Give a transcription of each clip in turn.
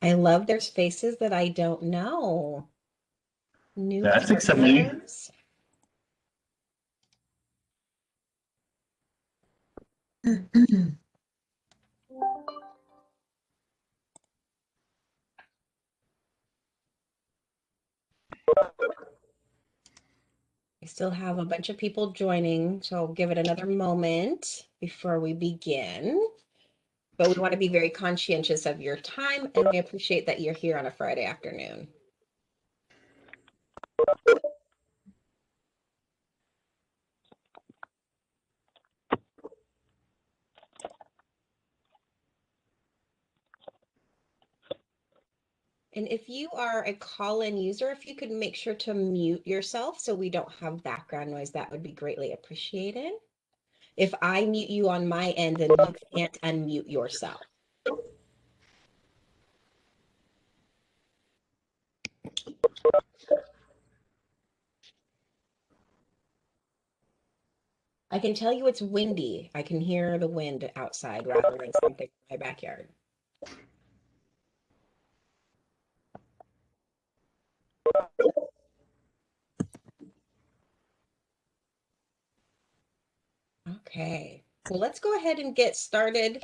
I love there's faces that I don't know. New That's exciting. partners. I still have a bunch of people joining, so I'll give it another moment before we begin. But we want to be very conscientious of your time, and we appreciate that you're here on a Friday afternoon. And if you are a call-in user, if you could make sure to mute yourself so we don't have background noise, that would be greatly appreciated. If I mute you on my end, then you can't unmute yourself. I can tell you it's windy. I can hear the wind outside rather than something in my backyard. Okay, well, let's go ahead and get started,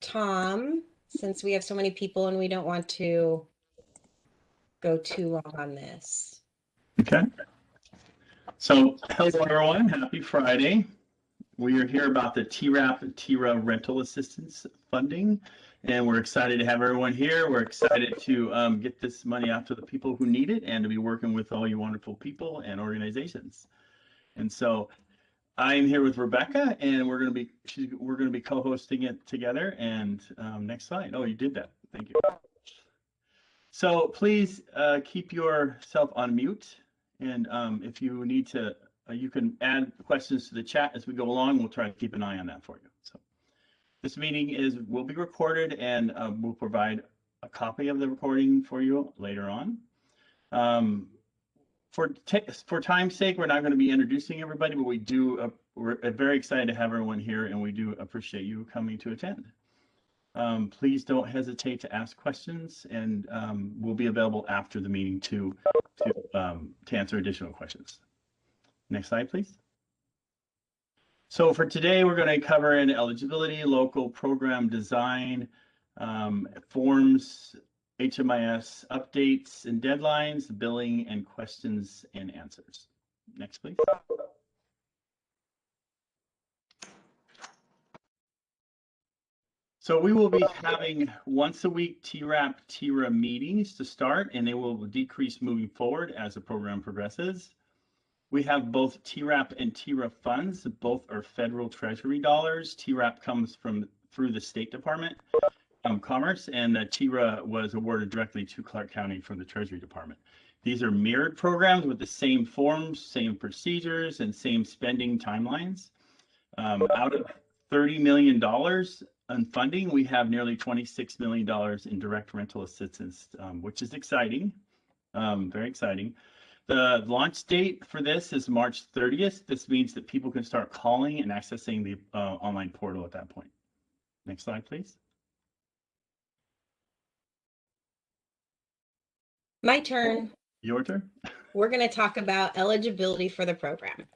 Tom, since we have so many people and we don't want to go too long on this. Okay. So, hello everyone, happy Friday. We are here about the TERA rental assistance funding, and we're excited to have everyone here. We're excited to get this money out to the people who need it and to be working with all you wonderful people and organizations. And so I'm here with Rebecca, and we're going to be co-hosting it together. And next slide. Oh, you did that. Thank you. So please keep yourself on mute, and if you need to, you can add questions to the chat as we go along. We'll try to keep an eye on that for you. So this meeting will be recorded, and we'll provide a copy of the recording for you later on. For time's sake, we're not going to be introducing everybody, but we're very excited to have everyone here, and we do appreciate you coming to attend. Please don't hesitate to ask questions, and we'll be available after the meeting to answer additional questions. Next slide, please. So for today, we're going to cover in eligibility, local program design, forms, HMIS updates and deadlines, billing, and questions and answers. Next, please. So we will be having once a week TERA meetings to start, and they will decrease moving forward as the program progresses. We have both TERA and TERA funds. Both are federal treasury dollars. TERA comes through the State Department of Commerce, and TERA was awarded directly to Clark County from the Treasury Department. These are mirrored programs with the same forms, same procedures, and same spending timelines. Out of $30 million on funding, we have nearly $26 million in direct rental assistance, which is exciting, very exciting. The launch date for this is March 30th. This means that people can start calling and accessing the online portal at that point. Next slide, please. My turn. Your turn. We're going to talk about eligibility for the program.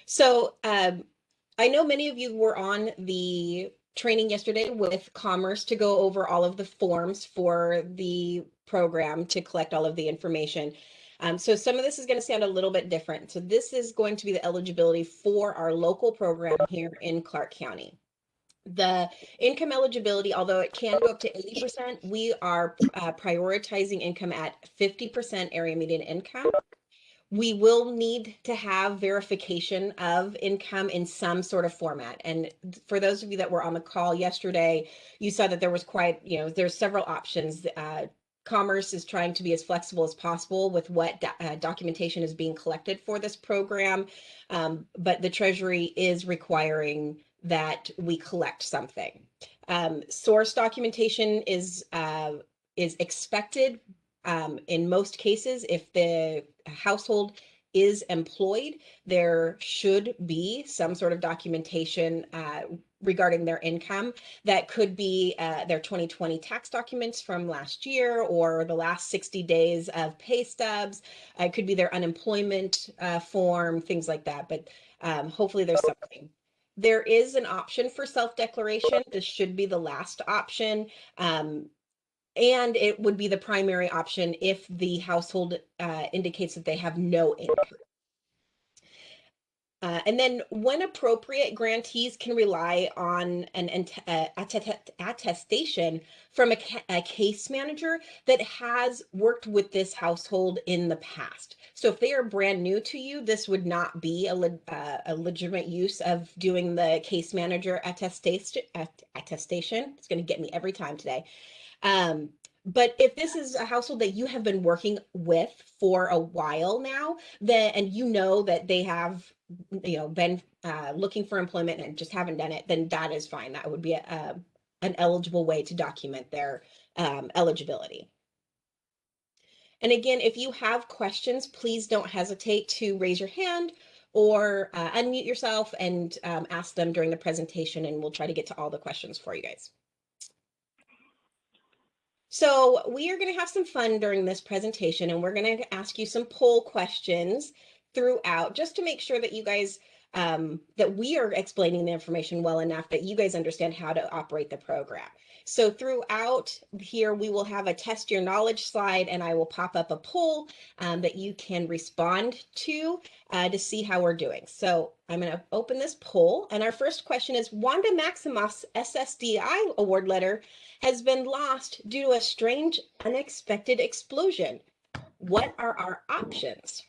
So I know many of you were on the training yesterday with Commerce to go over all of the forms for the program to collect all of the information. So some of this is going to sound a little bit different. So this is going to be the eligibility for our local program here in Clark County. The income eligibility, although it can go up to 80%, we are prioritizing income at 50% area median income. We will need to have verification of income in some sort of format. And for those of you that were on the call yesterday, you saw that there was there's several options. Commerce is trying to be as flexible as possible with what documentation is being collected for this program. But the Treasury is requiring that we collect something. Source documentation is expected in most cases if the household is employed, there should be some sort of documentation regarding their income. That could be their 2020 tax documents from last year, or the last 60 days of pay stubs. It could be their unemployment form, things like that. But hopefully there's something. There is an option for self-declaration. This should be the last option. And it would be the primary option if the household indicates that they have no income. And then when appropriate, grantees can rely on an attestation from a case manager that has worked with this household in the past. So if they are brand new to you, this would not be a legitimate use of doing the case manager attestation. It's going to get me every time today. But if this is a household that you have been working with for a while now, then, and you know that they have, been looking for employment and just haven't done it, then that is fine. That would be an eligible way to document their eligibility. And again, if you have questions, please don't hesitate to raise your hand or unmute yourself and ask them during the presentation, and we'll try to get to all the questions for you guys. So we are going to have some fun during this presentation, and we're going to ask you some poll questions throughout, just to make sure that you guys, that we are explaining the information well enough that you guys understand how to operate the program. So throughout here, we will have a test your knowledge slide, and I will pop up a poll that you can respond to see how we're doing. So I'm going to open this poll, and our first question is, Wanda Maximoff's SSDI award letter has been lost due to a strange, unexpected explosion. What are our options?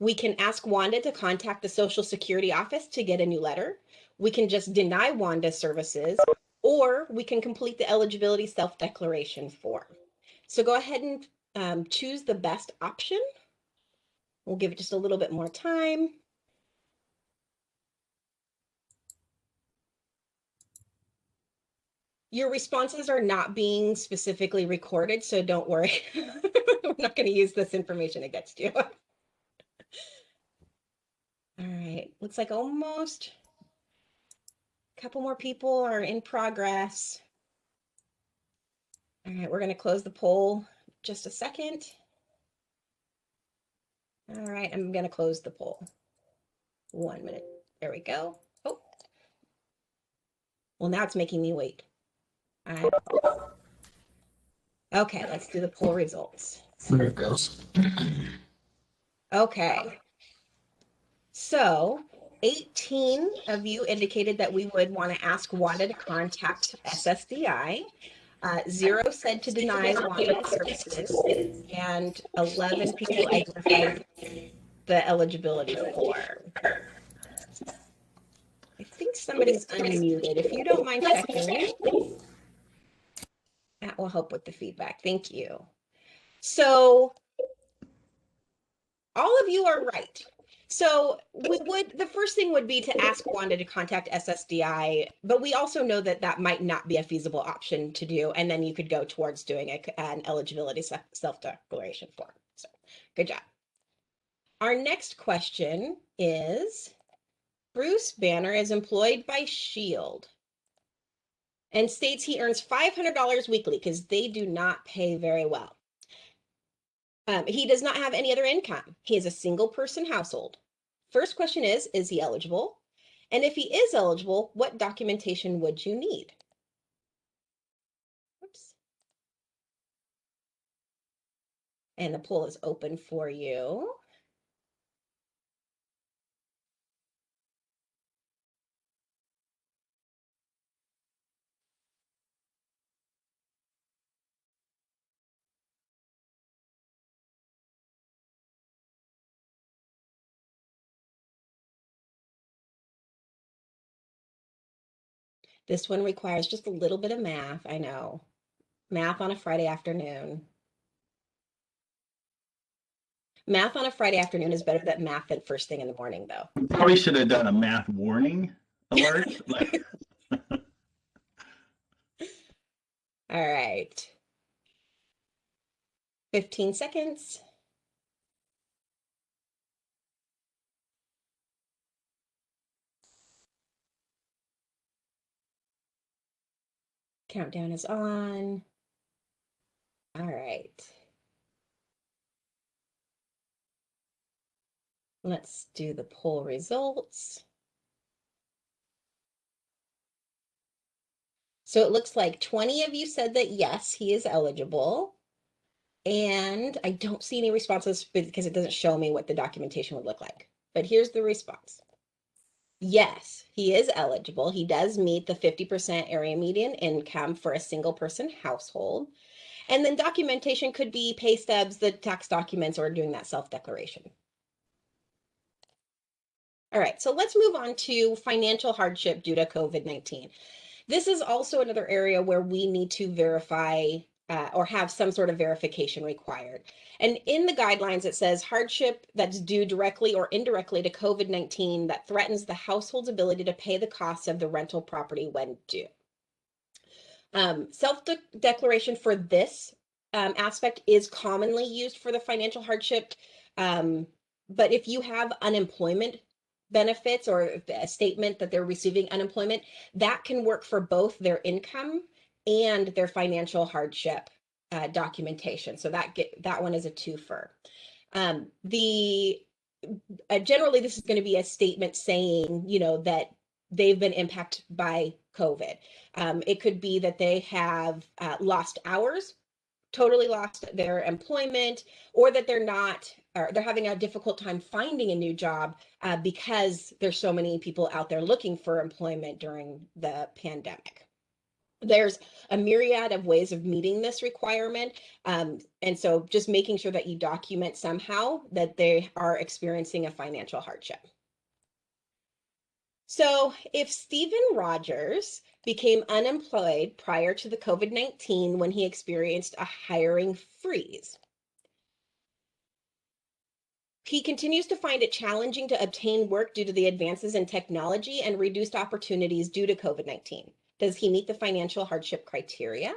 We can ask Wanda to contact the Social Security office to get a new letter. We can just deny Wanda services, or we can complete the eligibility self-declaration form. So go ahead and choose the best option. We'll give it just a little bit more time. Your responses are not being specifically recorded, so don't worry. We're not going to use this information against you. All right, looks like almost a couple more people are in progress. All right, we're going to close the poll just a second. All right, I'm going to close the poll. 1 minute. There we go. Oh, well, now it's making me wait. All right. Okay, let's do the poll results. There it goes. Okay. So 18 of you indicated that we would want to ask Wanda to contact SSDI. 0 said to deny Wanda services, and 11 people identified the eligibility form. I think somebody's unmuted. If you don't mind checking, that will help with the feedback. Thank you. So all of you are right. So the first thing would be to ask Wanda to contact SSDI, but we also know that that might not be a feasible option to do. And then you could go towards doing an eligibility self-declaration form. So good job. Our next question is, Bruce Banner is employed by Shield and states he earns $500 weekly because they do not pay very well. He does not have any other income. He is a single person household. First question is he eligible? And if he is eligible, what documentation would you need? Oops. And the poll is open for you. This one requires just a little bit of math, I know. Math on a Friday afternoon. Math on a Friday afternoon is better than math than first thing in the morning, though. Probably should have done a math warning alert. All right. 15 seconds. Countdown is on. All right. Let's do the poll results. So it looks like 20 of you said that yes, he is eligible. And I don't see any responses because it doesn't show me what the documentation would look like. But here's the response. Yes, he is eligible. He does meet the 50% area median income for a single person household. And then documentation could be pay stubs, the tax documents, or doing that self-declaration. All right, so let's move on to financial hardship due to COVID-19. This is also another area where we need to verify or have some sort of verification required. And in the guidelines, it says hardship that's due directly or indirectly to COVID-19 that threatens the household's ability to pay the costs of the rental property when due. Self-declaration for this aspect is commonly used for the financial hardship. But if you have unemployment benefits or a statement that they're receiving unemployment, that can work for both their income and their financial hardship documentation. So that one is a twofer. Generally, this is going to be a statement saying, that they've been impacted by COVID. It could be that they have lost hours, totally lost their employment, or that they're having a difficult time finding a new job because there's so many people out there looking for employment during the pandemic. There's a myriad of ways of meeting this requirement. And so just making sure that you document somehow that they are experiencing a financial hardship. So if Stephen Rogers became unemployed prior to the COVID-19 when he experienced a hiring freeze, he continues to find it challenging to obtain work due to the advances in technology and reduced opportunities due to COVID-19. Does he meet the financial hardship criteria?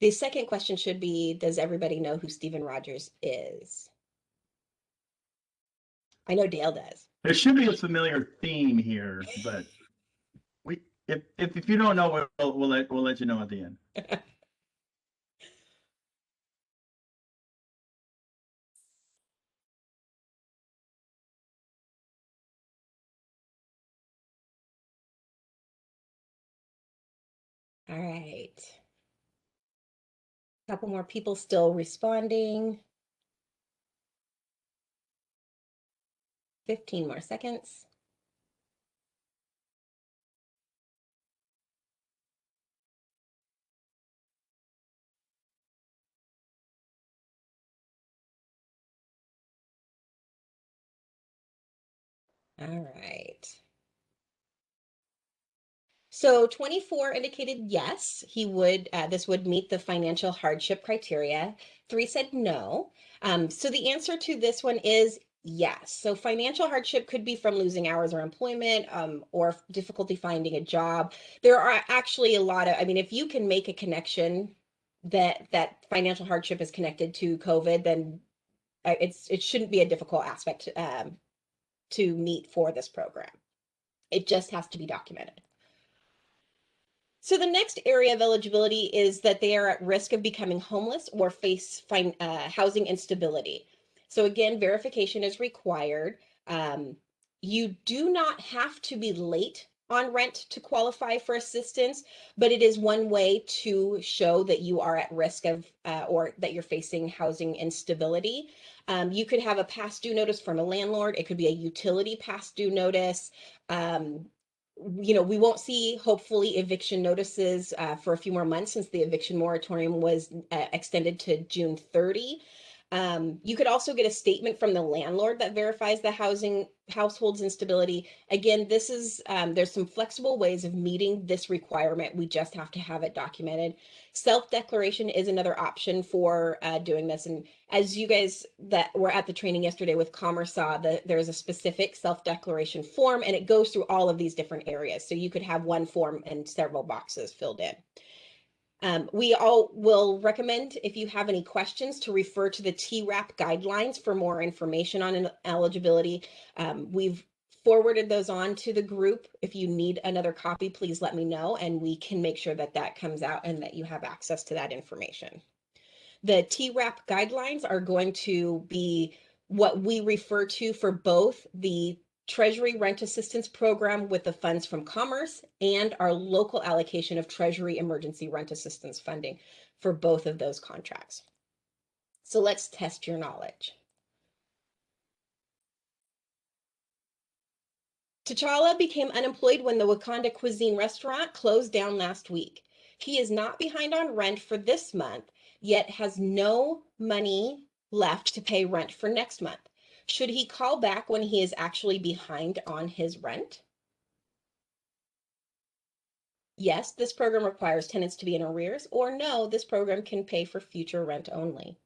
The second question should be, does everybody know who Stephen Rogers is? I know Dale does. There should be a familiar theme here, but if you don't know, we'll let you know at the end. All right. A couple more people still responding. 15 more seconds. All right. So 24 indicated yes, he would, this would meet the financial hardship criteria. 3 said no. So the answer to this one is yes. So financial hardship could be from losing hours or employment or difficulty finding a job. There are actually a lot of, if you can make a connection that financial hardship is connected to COVID, then it shouldn't be a difficult aspect to meet for this program. It just has to be documented. So the next area of eligibility is that they are at risk of becoming homeless or face housing instability. So again, verification is required. You do not have to be late on rent to qualify for assistance, but it is one way to show that you are at risk of or that you're facing housing instability. You could have a past due notice from a landlord. It could be a utility past due notice. We won't see, hopefully, eviction notices for a few more months since the eviction moratorium was extended to June 30. You could also get a statement from the landlord that verifies the household's instability. Again, this is there's some flexible ways of meeting this requirement. We just have to have it documented. Self-declaration is another option for doing this. And as you guys that were at the training yesterday with Commerce saw, there's a specific self-declaration form, and it goes through all of these different areas. So you could have one form and several boxes filled in. We all will recommend, if you have any questions, to refer to the TRAP guidelines for more information on eligibility. We've forwarded those on to the group. If you need another copy, please let me know, and we can make sure that that comes out and that you have access to that information. The TRAP guidelines are going to be what we refer to for both the Treasury Rent Assistance Program with the funds from Commerce and our local allocation of Treasury Emergency Rent Assistance funding for both of those contracts. So let's test your knowledge. T'Challa became unemployed when the Wakanda Cuisine restaurant closed down last week. He is not behind on rent for this month, yet has no money left to pay rent for next month. Should he call back when he is actually behind on his rent? Yes, this program requires tenants to be in arrears, or no, this program can pay for future rent only.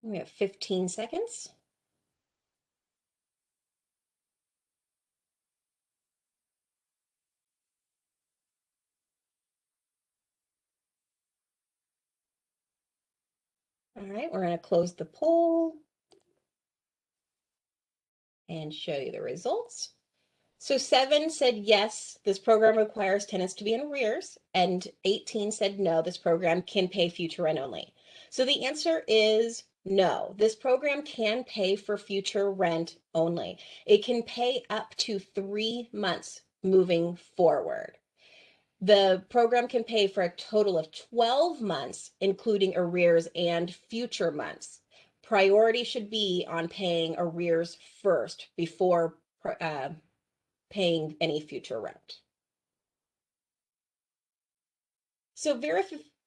We have 15 seconds. All right, we're going to close the poll and show you the results. So 7 said yes, this program requires tenants to be in arrears, and 18 said no, this program can pay future rent only. So the answer is no, this program can pay for future rent only. It can pay up to 3 months moving forward. The program can pay for a total of 12 months, including arrears and future months. Priority should be on paying arrears first before paying any future rent. So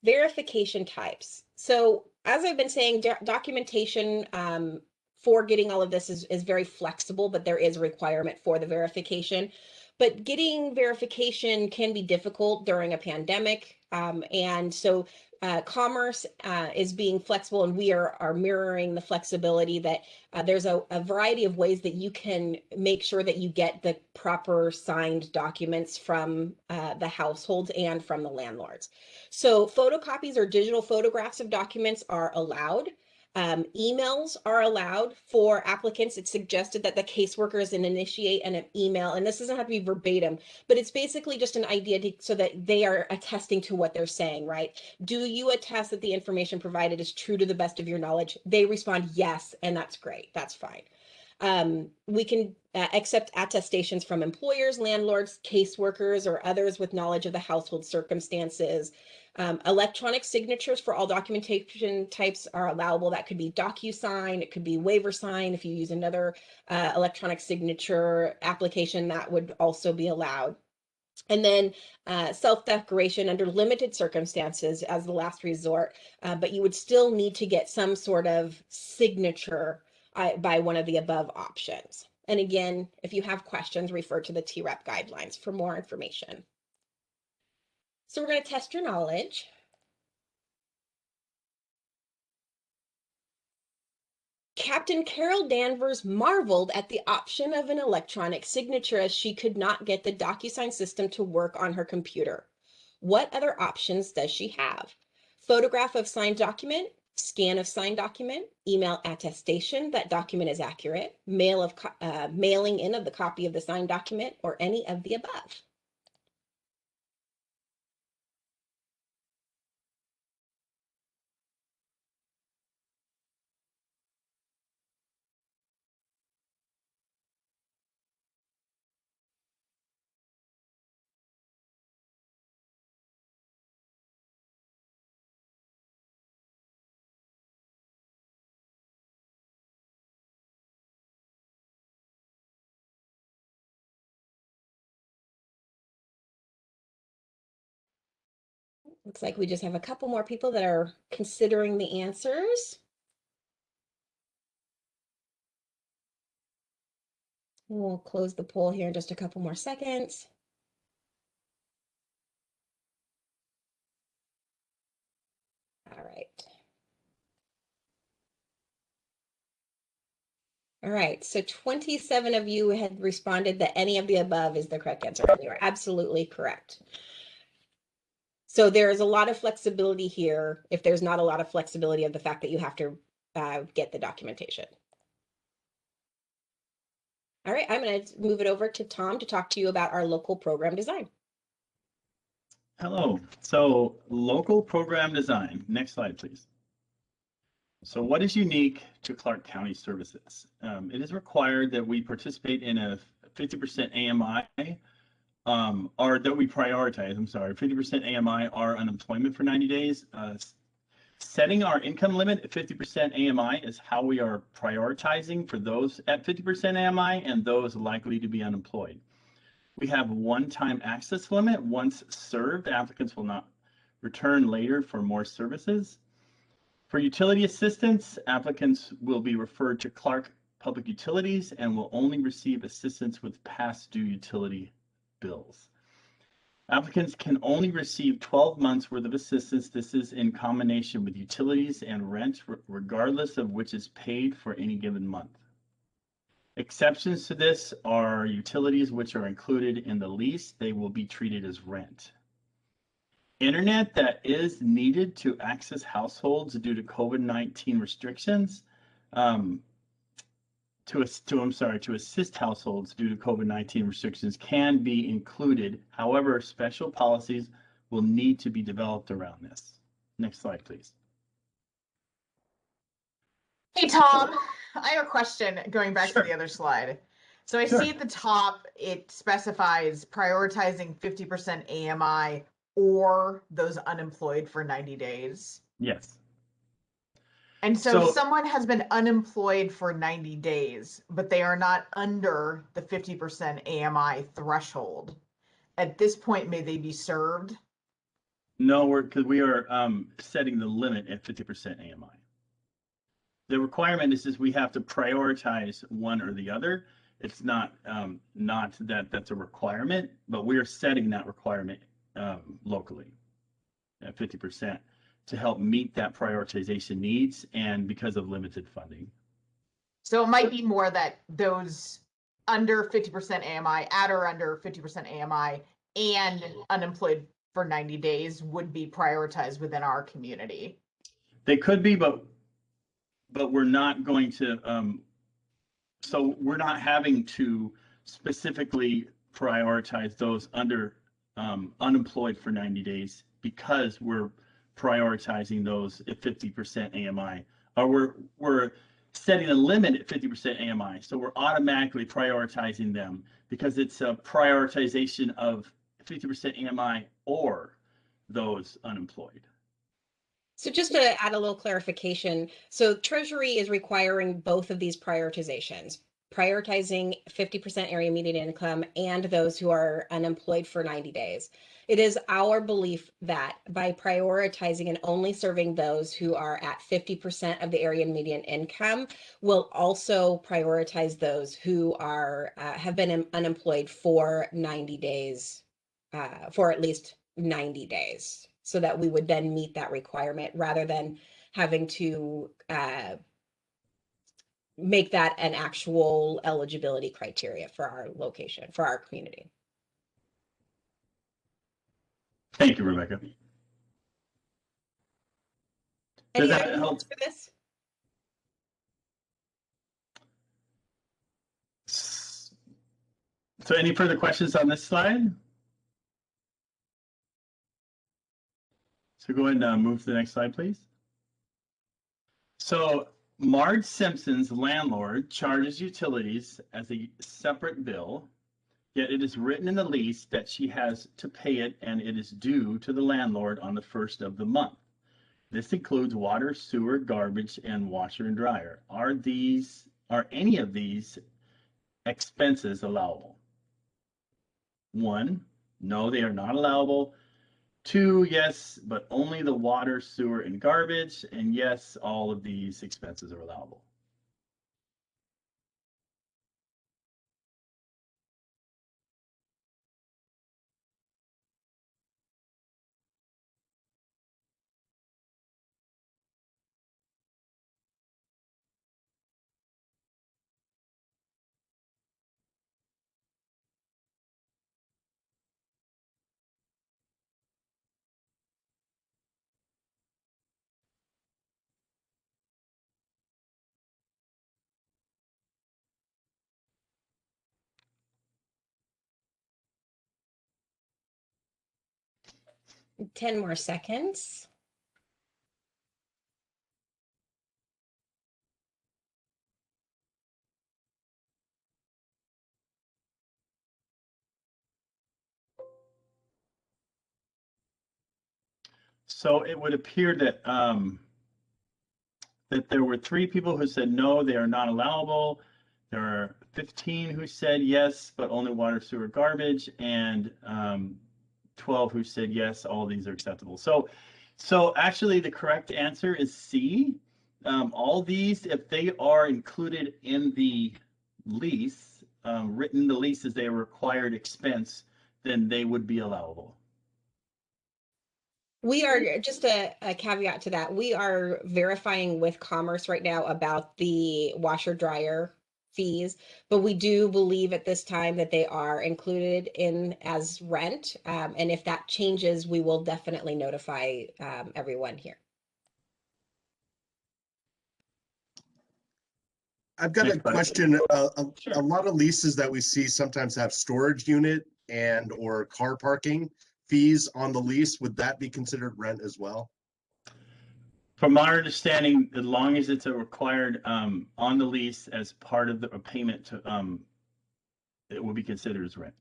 verification types. So as I've been saying, documentation for getting all of this is very flexible, but there is a requirement for the verification. But getting verification can be difficult during a pandemic. And so Commerce is being flexible, and we are mirroring the flexibility that there's a variety of ways that you can make sure that you get the proper signed documents from the households and from the landlords. So photocopies or digital photographs of documents are allowed. Emails are allowed for applicants. It's suggested that the caseworkers initiate an email, and this doesn't have to be verbatim, but it's basically just an idea so that they are attesting to what they're saying, right? Do you attest that the information provided is true to the best of your knowledge? They respond yes, and that's great. That's fine. We can accept attestations from employers, landlords, caseworkers, or others with knowledge of the household circumstances. Electronic signatures for all documentation types are allowable. That could be DocuSign, it could be waiver sign. If you use another electronic signature application, that would also be allowed. And then self-declaration under limited circumstances as the last resort, but you would still need to get some sort of signature by one of the above options. And again, if you have questions, refer to the TRAP guidelines for more information. So we're going to test your knowledge. Captain Carol Danvers marveled at the option of an electronic signature as she could not get the DocuSign system to work on her computer. What other options does she have? Photograph of signed document, scan of signed document, email attestation that document is accurate, mailing in of the copy of the signed document, or any of the above. Looks like we just have a couple more people that are considering the answers. We'll close the poll here in just a couple more seconds. All right. All right, so 27 of you had responded that any of the above is the correct answer. You are absolutely correct. So there is a lot of flexibility here if there's not a lot of flexibility of the fact that you have to get the documentation. All right, I'm going to move it over to Tom to talk to you about our local program design. Hello. So local program design. Next slide, please. So what is unique to Clark County Services? It is required that we participate in a 50% AMI, or that we prioritize, 50% AMI or unemployment for 90 days. Setting our income limit at 50% AMI is how we are prioritizing for those at 50% AMI and those likely to be unemployed. We have one-time access limit. Once served, applicants will not return later for more services. For utility assistance, applicants will be referred to Clark Public Utilities and will only receive assistance with past due utility bills. Applicants can only receive 12 months worth of assistance. This is in combination with utilities and rent, regardless of which is paid for any given month. Exceptions to this are utilities which are included in the lease. They will be treated as rent. Internet that is needed to access households due to COVID-19 restrictions, to assist households due to COVID-19 restrictions can be included. However, special policies will need to be developed around this. Next slide, please. Hey, Tom, I have a question going back to the other slide. So I see at the top, it specifies prioritizing 50% AMI or those unemployed for 90 days. Yes. And so someone has been unemployed for 90 days, but they are not under the 50% AMI threshold. At this point, may they be served? No, because we are setting the limit at 50% AMI. The requirement is we have to prioritize one or the other. It's not that that's a requirement, but we are setting that requirement locally at 50% to help meet that prioritization needs and because of limited funding. So it might be more that those under 50% AMI, at or under 50% AMI, and unemployed for 90 days would be prioritized within our community. They could be, but we're not going to, so we're not having to specifically prioritize those under unemployed for 90 days because we're prioritizing those at 50% AMI, or we're setting a limit at 50% AMI. So we're automatically prioritizing them because it's a prioritization of 50% AMI or those unemployed. So just to add a little clarification, so Treasury is requiring both of these prioritizations, prioritizing 50% area median income and those who are unemployed for 90 days. It is our belief that by prioritizing and only serving those who are at 50% of the area median income, will also prioritize those who are have been unemployed for 90 days, for at least 90 days. So that we would then meet that requirement rather than having to make that an actual eligibility criteria for our location, for our community. Thank you, Rebecca. Any other thoughts for this? So any further questions on this slide? So go ahead and move to the next slide, please. So Marge Simpson's landlord charges utilities as a separate bill, yet it is written in the lease that she has to pay it and it is due to the landlord on the first of the month. This includes water, sewer, garbage, and washer and dryer. Are any of these expenses allowable? 1, no, they are not allowable. 2, yes, but only the water, sewer, and garbage. And yes, all of these expenses are allowable. Ten more seconds. So it would appear that that there were 3 people who said no, they are not allowable. There are 15 who said yes, but only water, sewer, garbage, and 12 who said yes, all these are acceptable. So actually the correct answer is C. All these, if they are included in the lease, written the lease as a required expense, then they would be allowable. We are, just a caveat to that, we are verifying with Commerce right now about the washer dryer fees, but we do believe at this time that they are included in as rent. And if that changes, we will definitely notify everyone here. I've got a question. Sure. A lot of leases that we see sometimes have storage unit and or car parking fees on the lease. Would that be considered rent as well? From our understanding, as long as it's a required on the lease as part of the payment to it will be considered as rent.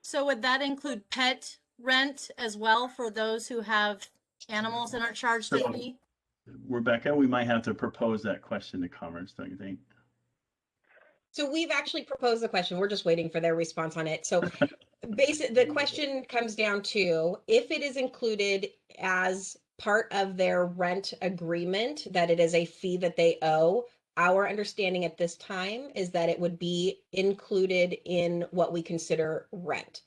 So would that include pet rent as well for those who have animals and are charged a So- fee? Rebecca, we might have to propose that question to Commerce, don't you think? So we've actually proposed the question. We're just waiting for their response on it. So the question comes down to if it is included as part of their rent agreement, that it is a fee that they owe. Our understanding at this time is that it would be included in what we consider rent.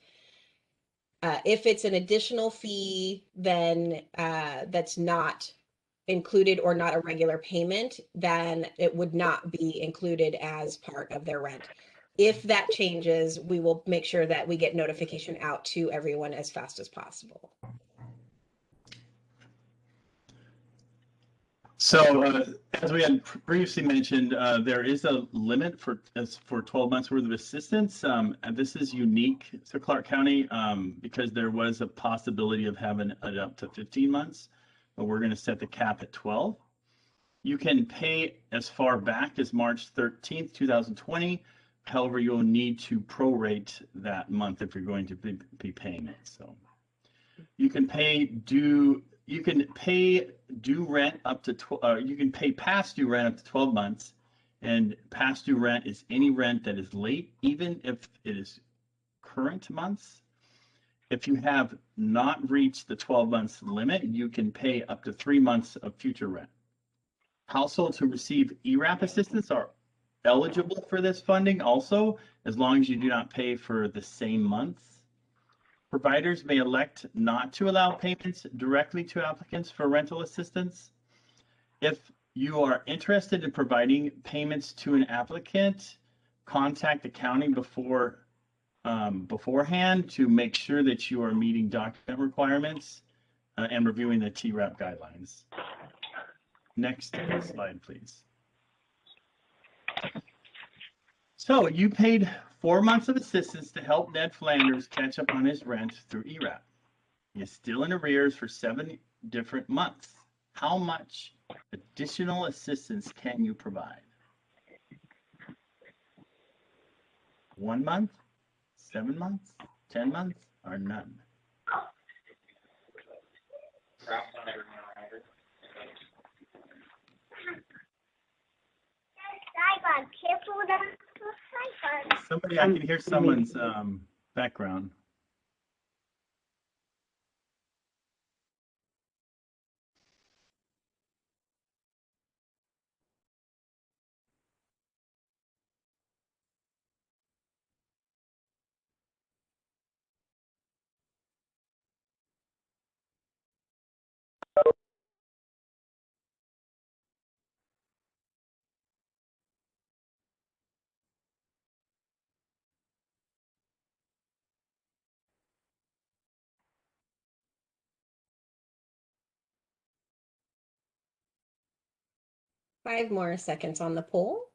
If it's an additional fee, then that's not included or not a regular payment, then it would not be included as part of their rent. If that changes, we will make sure that we get notification out to everyone as fast as possible. So as we had previously mentioned, there is a limit for 12 months worth of assistance. And this is unique to Clark County because there was a possibility of having it up to 15 months, but we're going to set the cap at 12. You can pay as far back as March 13th, 2020. However, you'll need to prorate that month if you're going to be paying it. So you can pay due rent up to you can pay past due rent up to 12 months, and past due rent is any rent that is late, even if it is current months. If you have not reached the 12 months limit, you can pay up to 3 months of future rent. Households who receive ERAP assistance are eligible for this funding also, as long as you do not pay for the same months. Providers may elect not to allow payments directly to applicants for rental assistance. If you are interested in providing payments to an applicant, contact the county beforehand to make sure that you are meeting document requirements and reviewing the TERA guidelines. Next slide, please. So you paid 4 months of assistance to help Ned Flanders catch up on his rent through ERAP. He is still in arrears for 7 different months. How much additional assistance can you provide? 1 month, 7 months, 10 months, or none? Somebody, I can hear someone's background. Five more seconds on the poll.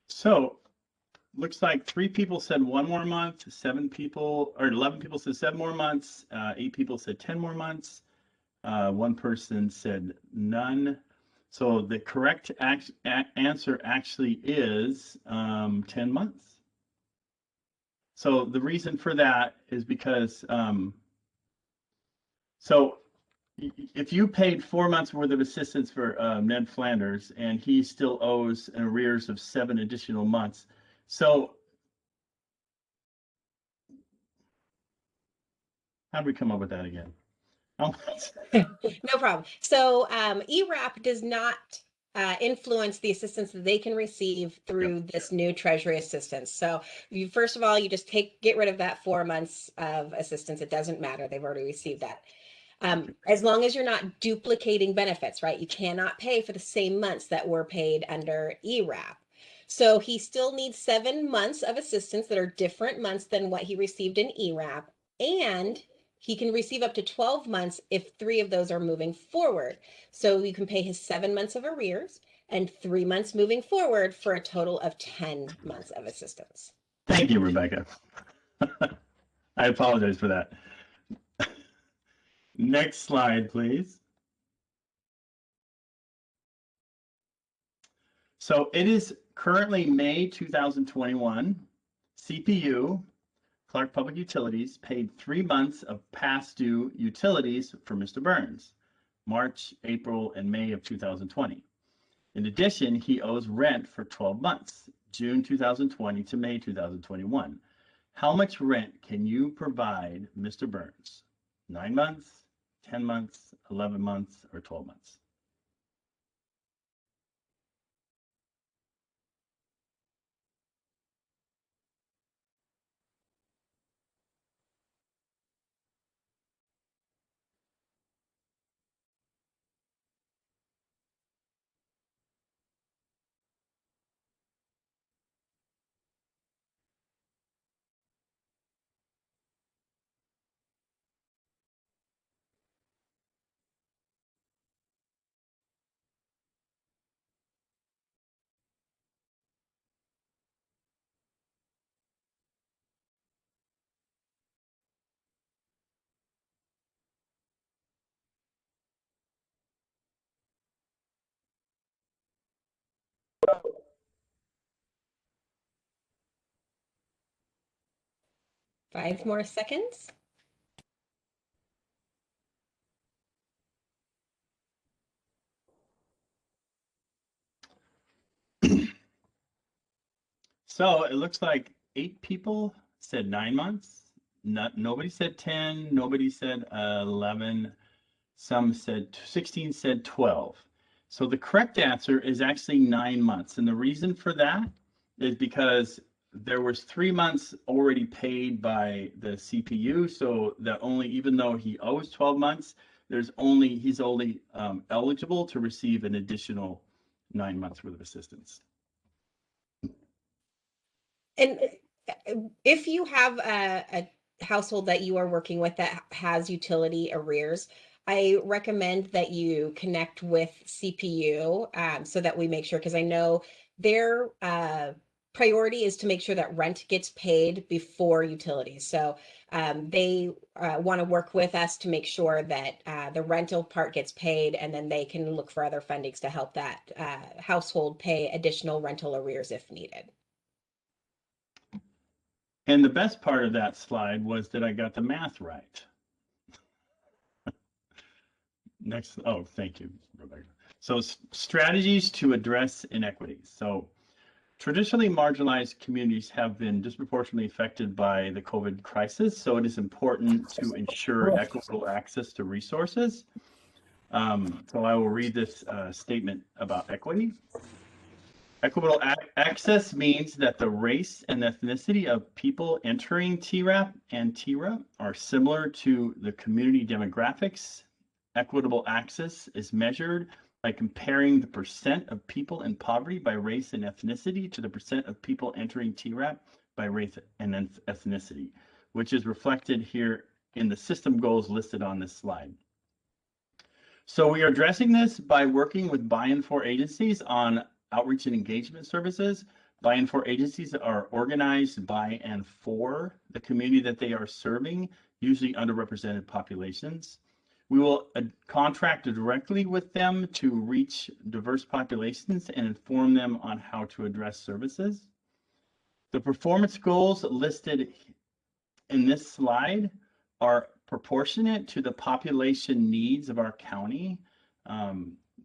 So looks like 3 people said 1 more month, 7 people or 11 people said 7 more months, 8 people said 10 more months, 1 person said none. So the correct answer actually is 10 months. So the reason for that is because so if you paid 4 months worth of assistance for Ned Flanders and he still owes an arrears of 7 additional months, so how do we come up with that again? No problem. So ERAP does not influence the assistance that they can receive through this new Treasury assistance. So you, first of all, you just get rid of that 4 months of assistance. It doesn't matter. They've already received that. As long as you're not duplicating benefits, right? You cannot pay for the same months that were paid under ERAP. So he still needs 7 months of assistance that are different months than what he received in ERAP. And he can receive up to 12 months if 3 of those are moving forward. So you can pay his 7 months of arrears and 3 months moving forward for a total of 10 months of assistance. Thank you, Rebecca. I apologize for that. Next slide, please. So it is currently May 2021. CPU, Clark Public Utilities, paid 3 months of past due utilities for Mr. Burns, March, April, and May of 2020. In addition, he owes rent for 12 months, June 2020 to May 2021. How much rent can you provide Mr. Burns? 9 months, 10 months, 11 months, or 12 months? Five more seconds. So it looks like 8 people said 9 months. Nobody said 10. Nobody said 11. Some said 16 said 12. So the correct answer is actually 9 months. And the reason for that is because there was 3 months already paid by the CPU. So that only, even though he owes 12 months, he's only eligible to receive an additional 9 months worth of assistance. And if you have a household that you are working with that has utility arrears, I recommend that you connect with CPU so that we make sure, because I know their priority is to make sure that rent gets paid before utilities. So they want to work with us to make sure that the rental part gets paid, and then they can look for other fundings to help that household pay additional rental arrears if needed. And the best part of that slide was that I got the math right. Next, oh, thank you, Rebecca. So strategies to address inequities. So traditionally marginalized communities have been disproportionately affected by the COVID crisis. So it is important to ensure equitable access to resources. So I will read this statement about equity. Equitable access means that the race and ethnicity of people entering TRAP and TERA are similar to the community demographics. Equitable access is measured by comparing the percent of people in poverty by race and ethnicity to the percent of people entering TRAP by race and ethnicity, which is reflected here in the system goals listed on this slide. So we are addressing this by working with buy-in for agencies on outreach and engagement services. Buy-in for agencies are organized by and for the community that they are serving, usually underrepresented populations. We will contract directly with them to reach diverse populations and inform them on how to address services. The performance goals listed in this slide are proportionate to the population needs of our county,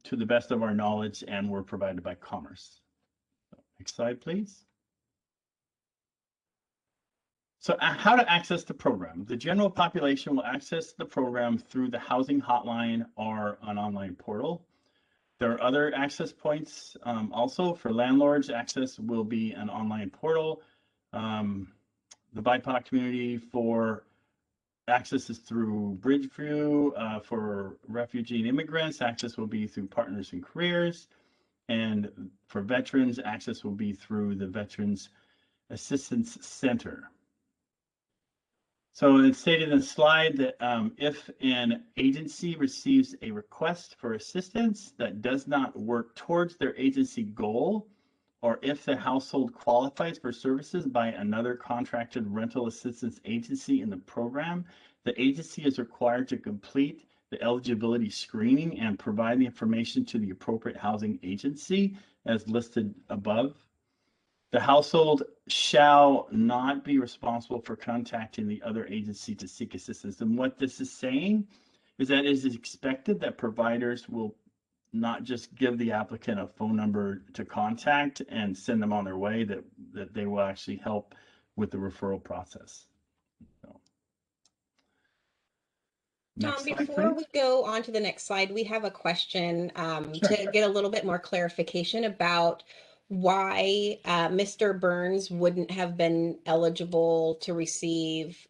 to the best of our knowledge, and were provided by Commerce. Next slide, please. So how to access the program. The general population will access the program through the housing hotline or an online portal. There are other access points also. For landlords, access will be an online portal. The BIPOC community for access is through Bridgeview. For refugee and immigrants, access will be through Partners in Careers. And for veterans, access will be through the Veterans Assistance Center. So it's stated in the slide that if an agency receives a request for assistance that does not work towards their agency goal, or if the household qualifies for services by another contracted rental assistance agency in the program, the agency is required to complete the eligibility screening and provide the information to the appropriate housing agency as listed above. The household shall not be responsible for contacting the other agency to seek assistance. And what this is saying is that it is expected that providers will not just give the applicant a phone number to contact and send them on their way, that they will actually help with the referral process. So, Tom, slide, before please. we go on to the next slide, we have a question to get a little bit more clarification about why Mr. Burns wouldn't have been eligible to receive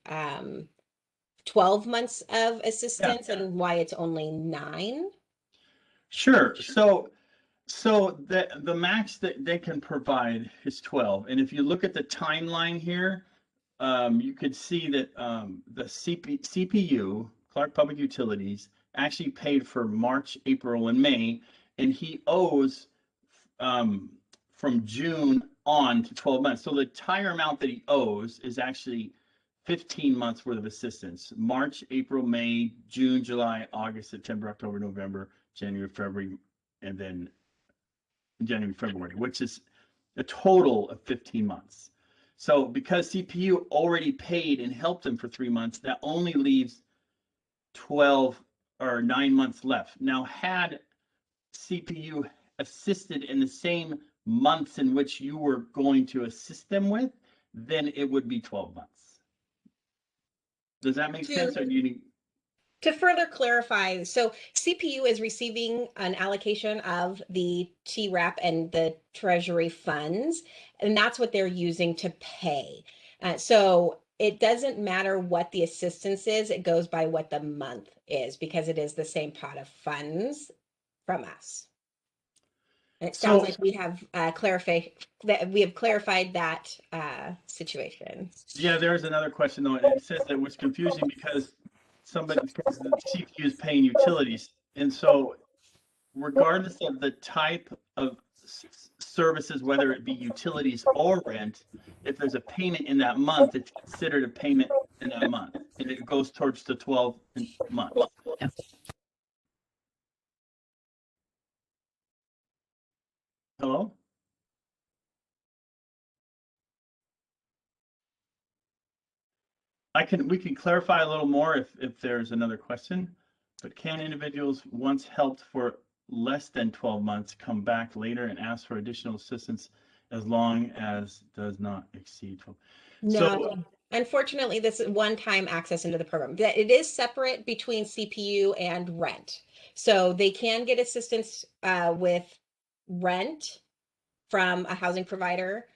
12 months of assistance and why it's only 9. Sure. So the max that they can provide is 12. And if you look at the timeline here, you could see that the CPU, Clark Public Utilities, actually paid for March, April, and May, and he owes from June on to 12 months. So the entire amount that he owes is actually 15 months worth of assistance. March, April, May, June, July, August, September, October, November, January, February, and then January, February, which is a total of 15 months. So because CPU already paid and helped him for 3 months, that only leaves 12 or 9 months left. Now, had CPU assisted in the same months in which you were going to assist them with, then it would be 12 months. Does that make sense? Or do you need... To further clarify, so CPU is receiving an allocation of the TRAP and the Treasury funds, and that's what they're using to pay. So it doesn't matter what the assistance is, it goes by what the month is because it is the same pot of funds from us. And it sounds like we have clarified that situation. Yeah, there's another question though. It says that it was confusing because because the CPU is paying utilities, and so regardless of the type of services, whether it be utilities or rent, if there's a payment in that month, it's considered a payment in that month, and it goes towards the 12 months. Hello? We can clarify a little more if there's another question, but can individuals once helped for less than 12 months come back later and ask for additional assistance as long as does not exceed 12? No, unfortunately, this is one-time access into the program. That it is separate between CPU and rent. So they can get assistance with rent from a housing provider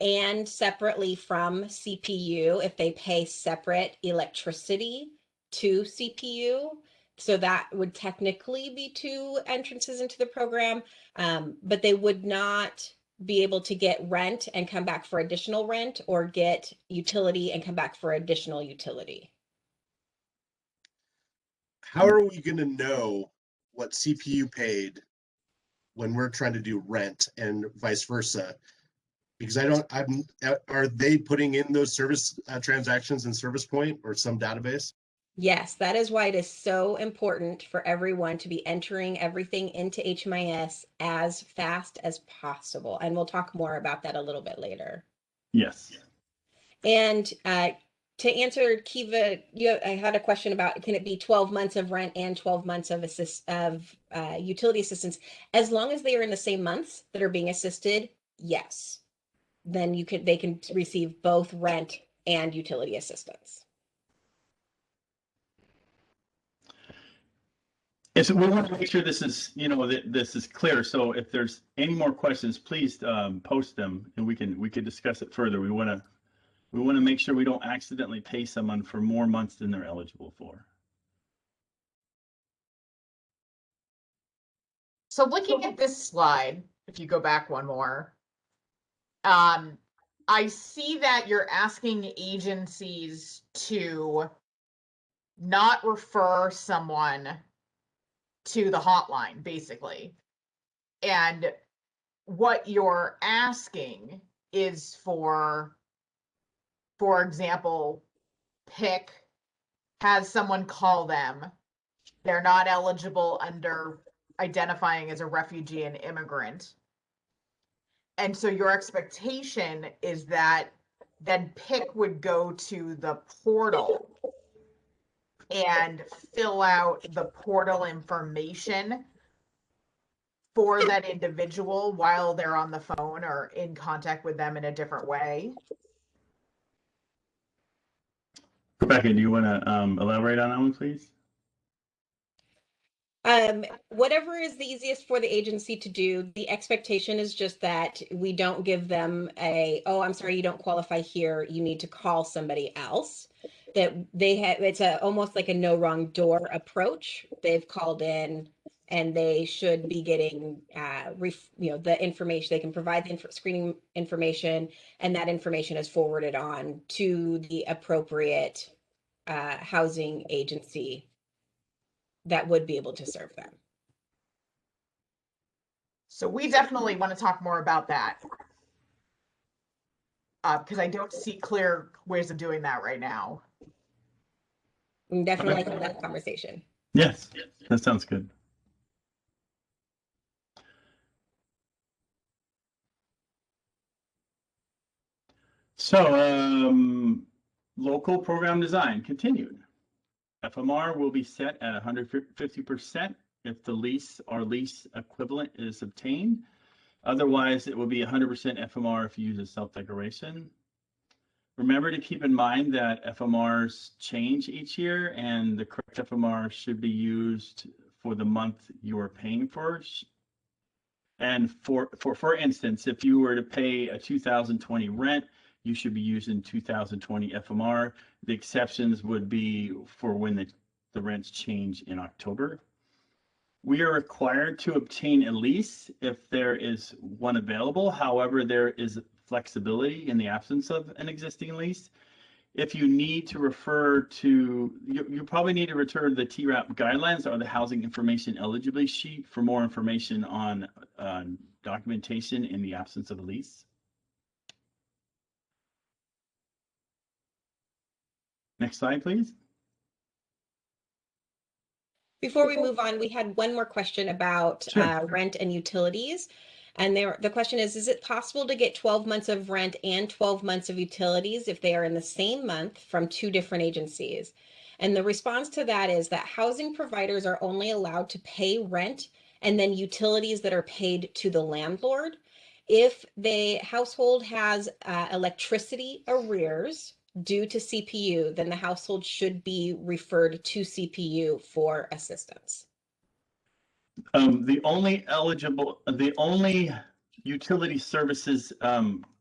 and separately from CPU if they pay separate electricity to CPU. So that would technically be two entrances into the program, but they would not be able to get rent and come back for additional rent, or get utility and come back for additional utility. How are we going to know what CPU paid when we're trying to do rent and vice versa? Because are they putting in those service transactions in Service Point or some database? Yes, that is why it is so important for everyone to be entering everything into HMIS as fast as possible. And we'll talk more about that a little bit later. Yes. And to answer Kiva, I had a question about, can it be 12 months of rent and 12 months of utility assistance? As long as they are in the same months that are being assisted, yes. Then they can receive both rent and utility assistance. Yeah, so we want to make sure this is, that this is clear. So if there's any more questions, please post them and we can discuss it further. We want to make sure we don't accidentally pay someone for more months than they're eligible for. So looking at this slide, if you go back one more, I see that you're asking agencies to not refer someone to the hotline, basically. And what you're asking is for example, PIC has someone call them. They're not eligible under identifying as a refugee and immigrant. And so your expectation is that then PIC would go to the portal and fill out the portal information for that individual while they're on the phone or in contact with them in a different way. Rebecca, do you want to elaborate on that one, please? Whatever is the easiest for the agency to do, the expectation is just that we don't give them oh, I'm sorry, you don't qualify here, you need to call somebody else. That they have, it's almost like a no wrong door approach. They've called in and they should be getting, the information. They can provide the screening information, and that information is forwarded on to the appropriate housing agency that would be able to serve them. So we definitely want to talk more about that because I don't see clear ways of doing that right now. We can definitely have that conversation. Yes, that sounds good. So local program design continued. FMR will be set at 150% if the lease or lease equivalent is obtained. Otherwise, it will be 100% FMR if you use a self-declaration. Remember to keep in mind that FMRs change each year, and the correct FMR should be used for the month you are paying for. And for instance, if you were to pay a 2020 rent, you should be using 2020 FMR. The exceptions would be for when the rents change in October. We are required to obtain a lease if there is one available. However, there is flexibility in the absence of an existing lease. If you need to refer to, you probably need to return to the TERA guidelines or the housing information eligibility sheet for more information on documentation in the absence of a lease. Next slide, please. Before we move on, we had one more question about rent and utilities. And the question is it possible to get 12 months of rent and 12 months of utilities if they are in the same month from two different agencies? And the response to that is that housing providers are only allowed to pay rent and then utilities that are paid to the landlord. If the household has electricity arrears due to CPU, then the household should be referred to CPU for assistance. The only utility services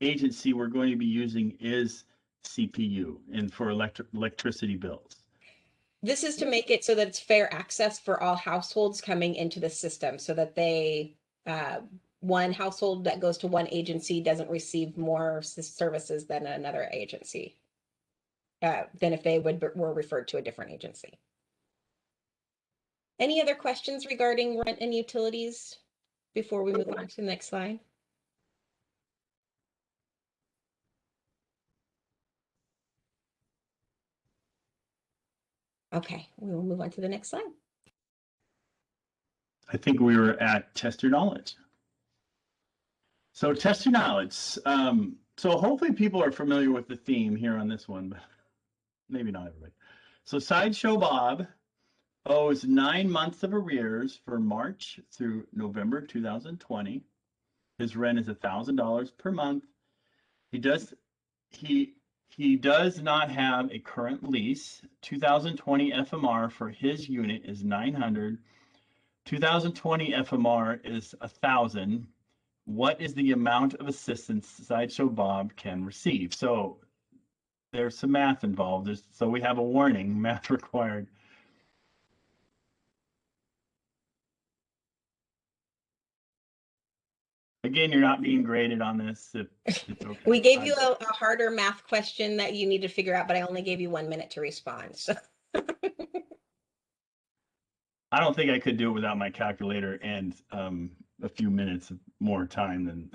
agency we're going to be using is CPU and for electricity bills. This is to make it so that it's fair access for all households coming into the system so that they, one household that goes to one agency doesn't receive more services than another agency, than if they were referred to a different agency. Any other questions regarding rent and utilities before we move on to the next slide? Okay, we will move on to the next slide. I think we were at test your knowledge. So test your knowledge. So hopefully people are familiar with the theme here on this one, but maybe not everybody. So Sideshow Bob owes 9 months of arrears for March through November 2020. His rent is $1,000 per month. He does not have a current lease. 2020 FMR for his unit is $900. 2020 FMR is $1,000. What is the amount of assistance Sideshow Bob can receive? So there's some math involved. So we have a warning, math required. Again, you're not being graded on this. It's okay. We gave you a harder math question that you need to figure out, but I only gave you 1 minute to respond. So. I don't think I could do it without my calculator and a few minutes more time than.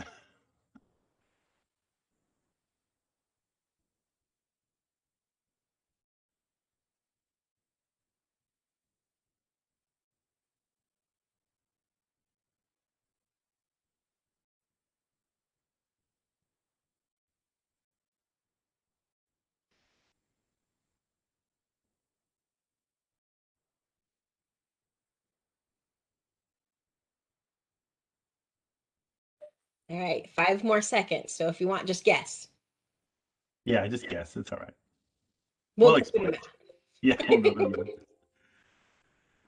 All right, 5 more seconds. So if you want, just guess. Yeah, just guess. It's all right. We'll explain. Yeah, we'll go through the math.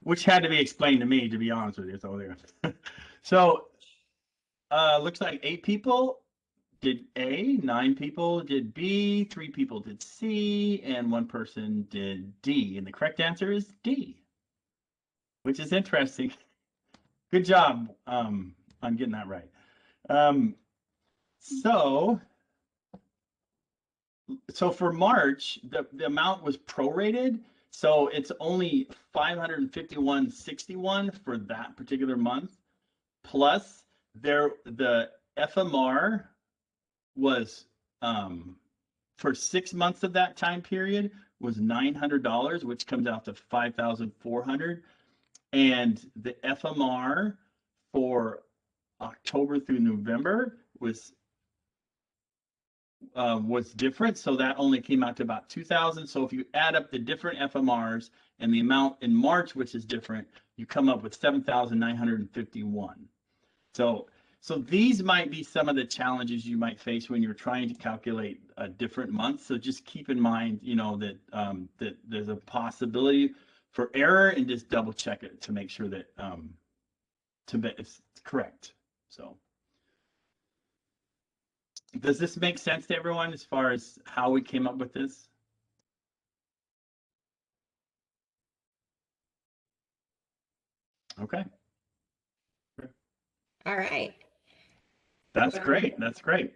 Which had to be explained to me, to be honest with you. So there. So looks like 8 people did A, 9 people did B, 3 people did C, and 1 person did D. And the correct answer is D, which is interesting. Good job on getting that right. So for March, the amount was prorated. So it's only $551.61 for that particular month. Plus the FMR was for 6 months of that time period was $900, which comes out to $5,400. And the FMR for October through November was different, so that only came out to about 2,000. So if you add up the different FMRs and the amount in March, which is different, you come up with 7,951. So these might be some of the challenges you might face when you're trying to calculate a different month. So just keep in mind, that that there's a possibility for error, and just double check it to make sure that it's correct. So. Does this make sense to everyone as far as how we came up with this? Okay. All right. That's great. That's great.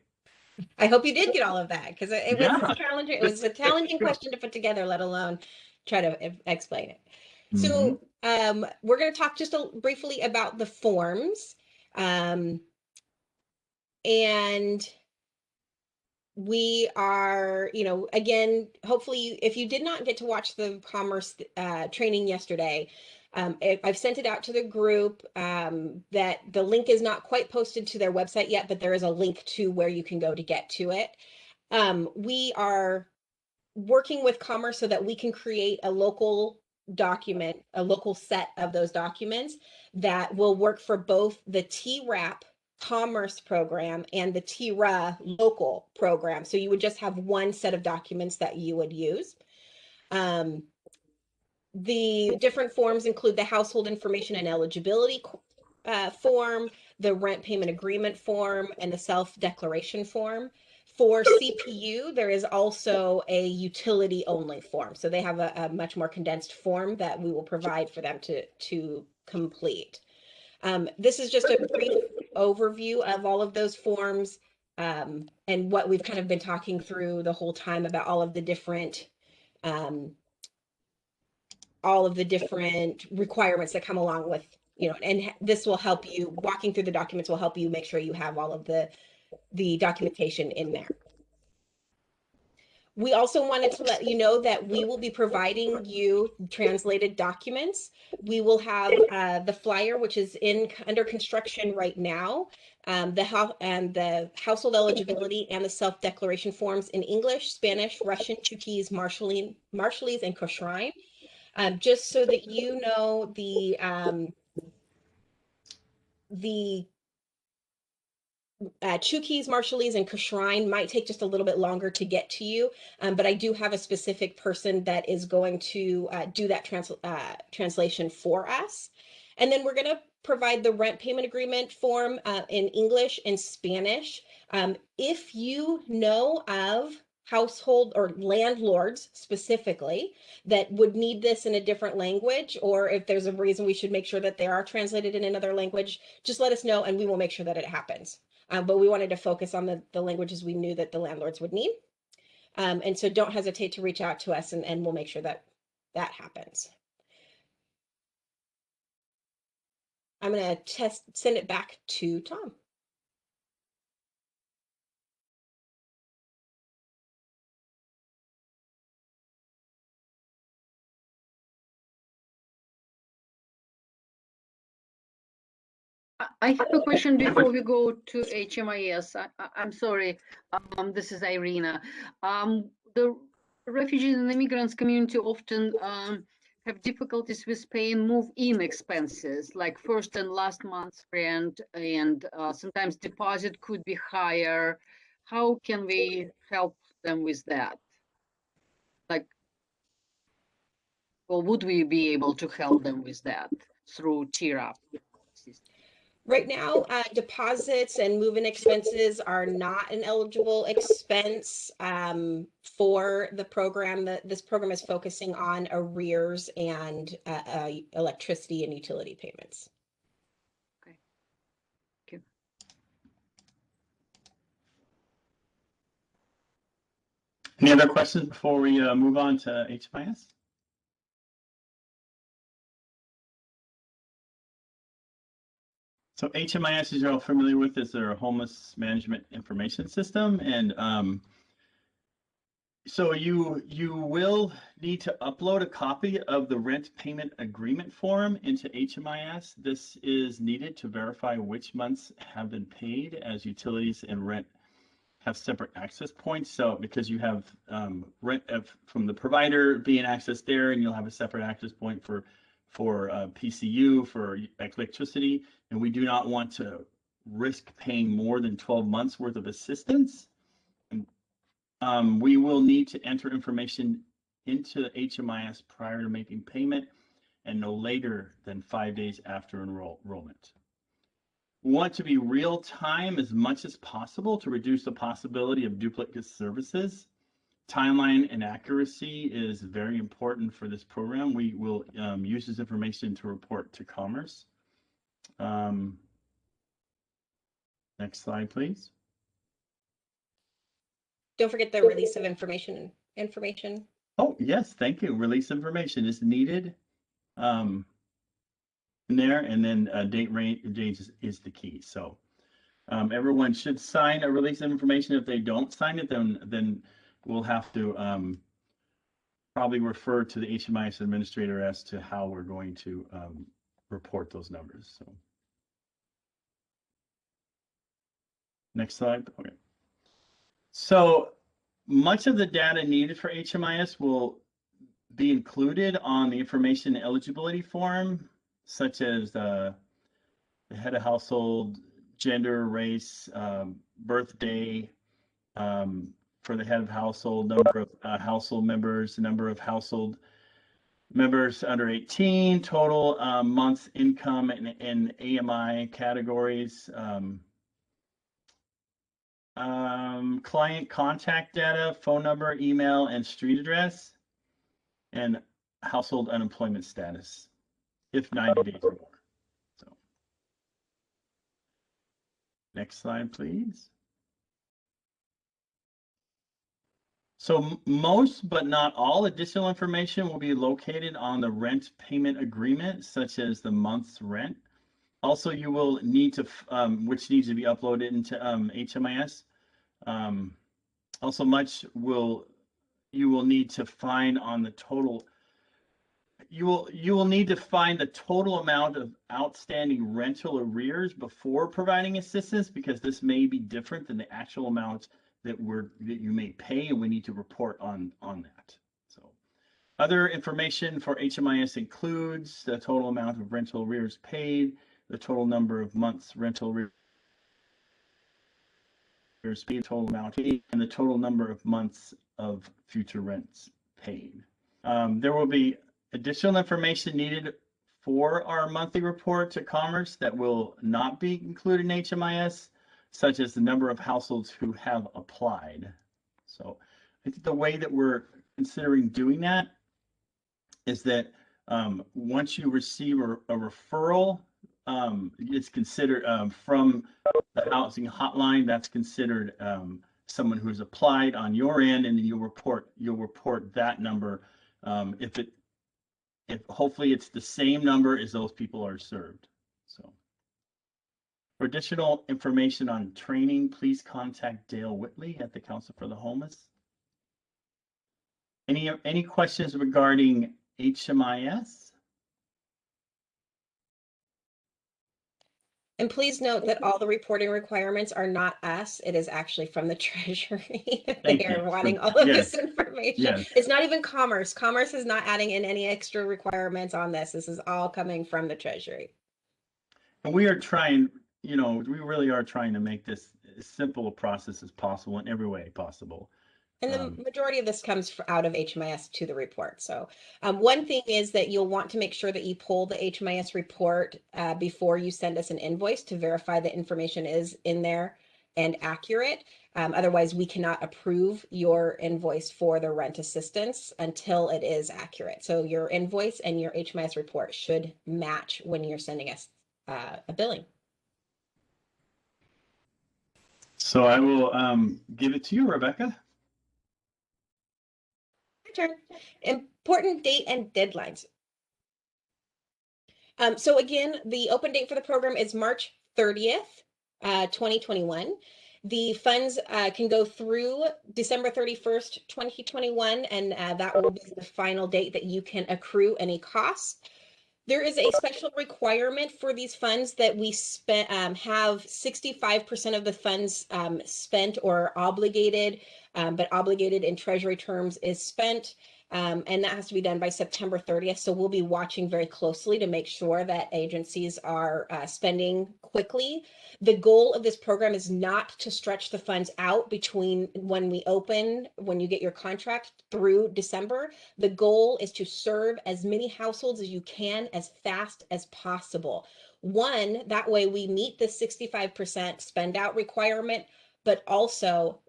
I hope you did get all of that because it was challenging. It was a challenging question to put together, let alone try to explain it. So we're going to talk just briefly about the forms. And we are, again, hopefully if you did not get to watch the commerce training yesterday, I've sent it out to the group, that the link is not quite posted to their website yet, but there is a link to where you can go to get to it. We are working with Commerce so that we can create a local document, a local set of those documents that will work for both the TRAP Commerce program and the TERA local program. So you would just have one set of documents that you would use. The different forms include the household information and eligibility form, the rent payment agreement form, and the self-declaration form. For CPU, there is also a utility only form. So they have a much more condensed form that we will provide for them to complete. This is just a brief overview of all of those forms, and what we've kind of been talking through the whole time about all of the different requirements that come along with, and this will help you, walking through the documents will help you make sure you have all of the documentation in there. We also wanted to let you know that we will be providing you translated documents. We will have the flyer, which is under construction right now, the household eligibility and the self-declaration forms in English, Spanish, Russian, Chuukese, Marshallese, and Kosrain. Just so that you know, the Chuukese, Marshallese, and Kosrain might take just a little bit longer to get to you, but I do have a specific person that is going to do that translation for us. And then we're going to provide the rent payment agreement form in English and Spanish. If you know of household or landlords specifically that would need this in a different language, or if there's a reason we should make sure that they are translated in another language, just let us know and we will make sure that it happens. But we wanted to focus on the languages we knew that the landlords would need. And so don't hesitate to reach out to us, and we'll make sure that that happens. I'm going to send it back to Tom. I have a question before we go to HMIS. I'm sorry, this is Irina. The refugees and immigrants community often have difficulties with paying move-in expenses, like first and last month's rent, and sometimes deposit could be higher. How can we help them with that? Like, or would we be able to help them with that through TERA system? Right now, deposits and move-in expenses are not an eligible expense for the program. This program is focusing on arrears and electricity and utility payments. Okay. Thank you. Any other questions before we move on to HMIS? So HMIS, as you're all familiar with, is their homeless management information system, and so you will need to upload a copy of the rent payment agreement form into HMIS. This is needed to verify which months have been paid, as utilities and rent have separate access points. So because you have rent from the provider being accessed there, and you'll have a separate access point for PCU, for electricity, and we do not want to risk paying more than 12 months worth of assistance. We will need to enter information into HMIS prior to making payment and no later than 5 days after enrollment. We want to be real time as much as possible to reduce the possibility of duplicate services. Timeline and accuracy is very important for this program. We will use this information to report to Commerce. Next slide, please. Don't forget the release of information. Oh, yes, thank you. Release information is needed in there, and then date range is the key. So everyone should sign a release of information. If they don't sign it, then we'll have to probably refer to the HMIS administrator as to how we're going to report those numbers. So next slide. Okay. So much of the data needed for HMIS will be included on the information eligibility form, such as the head of household, gender, race, birthday, for the head of household, number of household members, number of household members under 18, total month's income in AMI categories, client contact data, phone number, email, and street address, and household unemployment status, if 90 days or more. So, next slide, please. So most, but not all, additional information will be located on the rent payment agreement, such as the month's rent. Also, you will need to, which needs to be uploaded into HMIS. Also, you will need to find on the total. You will need to find the total amount of outstanding rental arrears before providing assistance, because this may be different than the actual amount that you may pay, and we need to report on that. So other information for HMIS includes the total amount of rental arrears paid, the total number of months rental arrears paid, total amount paid, and the total number of months of future rents paid. There will be additional information needed for our monthly report to Commerce that will not be included in HMIS, such as the number of households who have applied. So I think the way that we're considering doing that is that once you receive a referral, it's considered from the housing hotline, that's considered someone who's applied on your end, and then you'll report that number. If hopefully it's the same number as those people are served. So for additional information on training, please contact Dale Whitley at the Council for the Homeless. Any questions regarding HMIS? And please note that all the reporting requirements are not us. It is actually from the Treasury. They are wanting all of this information. Yes. It's not even Commerce. Commerce is not adding in any extra requirements on this. This is all coming from the Treasury. And we are trying, we really are trying to make this as simple a process as possible in every way possible. And the majority of this comes out of HMIS to the report. So one thing is that you'll want to make sure that you pull the HMIS report before you send us an invoice to verify the information is in there and accurate. Otherwise, we cannot approve your invoice for the rent assistance until it is accurate. So your invoice and your HMIS report should match when you're sending us a billing. So I will give it to you, Rebecca. Turn. Important date and deadlines. So again, the open date for the program is March 30th, 2021. The funds can go through December 31st, 2021, and that will be the final date that you can accrue any costs. There is a special requirement for these funds that we have 65% of the funds spent or obligated, but obligated in Treasury terms is spent, and that has to be done by September 30th. So we'll be watching very closely to make sure that agencies are spending quickly. The goal of this program is not to stretch the funds out between when we open, when you get your contract, through December. The goal is to serve as many households as you can as fast as possible. One, that way we meet the 65% spend out requirement, but also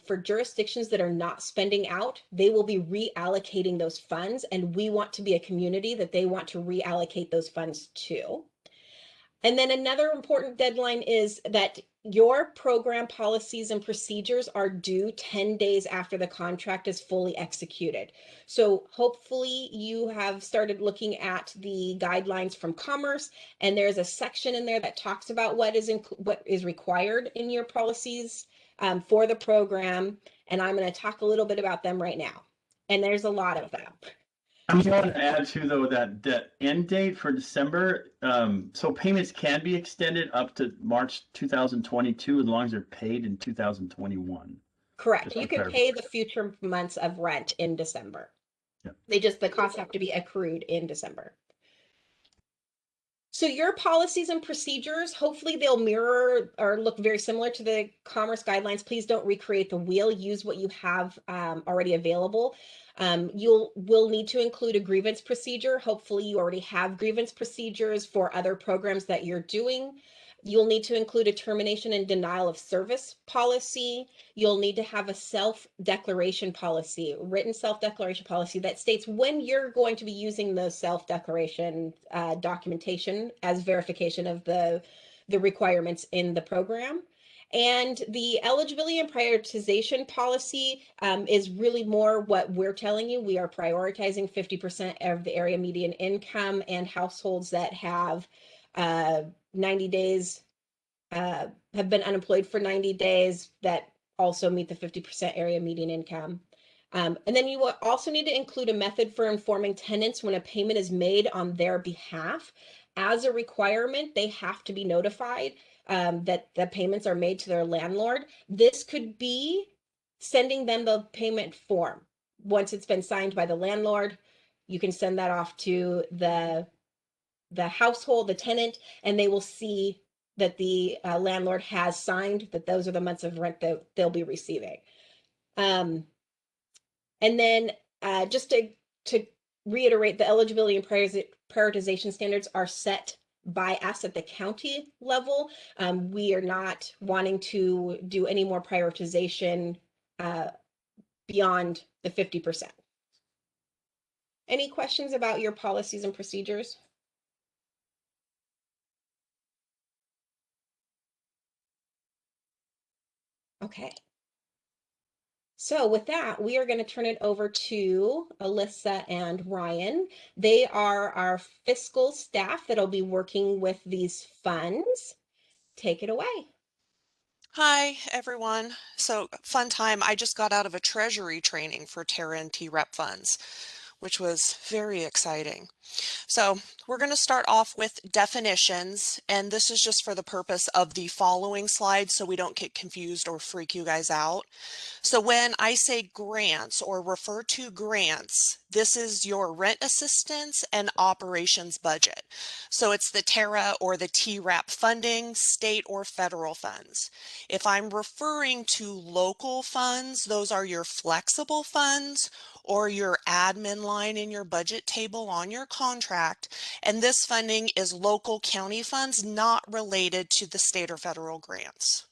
for jurisdictions that are not spending out, they will be reallocating those funds, and we want to be a community that they want to reallocate those funds to. And then another important deadline is that your program policies and procedures are due 10 days after the contract is fully executed. So hopefully you have started looking at the guidelines from Commerce, and there's a section in there that talks about what is required in your policies for the program. And I'm going to talk a little bit about them right now. And there's a lot of them. I'm going to add too, though, that the end date for December, so payments can be extended up to March 2022 as long as they're paid in 2021. Correct. Just You to can clarify. pay the future months of rent in December. Yeah. The costs have to be accrued in December. So your policies and procedures, hopefully they'll mirror or look very similar to the Commerce guidelines. Please don't recreate the wheel. Use what you have already available. Will need to include a grievance procedure. Hopefully you already have grievance procedures for other programs that you're doing. You'll need to include a termination and denial of service policy. You'll need to have a self-declaration policy, written self-declaration policy that states when you're going to be using the self-declaration documentation as verification of the requirements in the program. And the eligibility and prioritization policy is really more what we're telling you. We are prioritizing 50% of the area median income and households that have 90 days, have been unemployed for 90 days that also meet the 50% area median income. And then you will also need to include a method for informing tenants when a payment is made on their behalf. As a requirement, they have to be notified that the payments are made to their landlord. This could be sending them the payment form. Once it's been signed by the landlord, you can send that off to the household, the tenant, and they will see that the landlord has signed that those are the months of rent that they'll be receiving. And then just to reiterate, the eligibility and prioritization standards are set by us at the county level. We are not wanting to do any more prioritization beyond the 50%. Any questions about your policies and procedures? Okay. So with that, we are going to turn it over to Alyssa and Ryan. They are our fiscal staff that'll be working with these funds. Take it away. Hi, everyone. So fun time. I just got out of a treasury training for TERA and TREP funds, which was very exciting. So we're going to start off with definitions, and this is just for the purpose of the following slide so we don't get confused or freak you guys out. So when I say grants or refer to grants, this is your rent assistance and operations budget. So it's the TERA or the TREP funding, state or federal funds. If I'm referring to local funds, those are your flexible funds or your admin line in your budget table on your contract. And this funding is local county funds not related to the state or federal grants.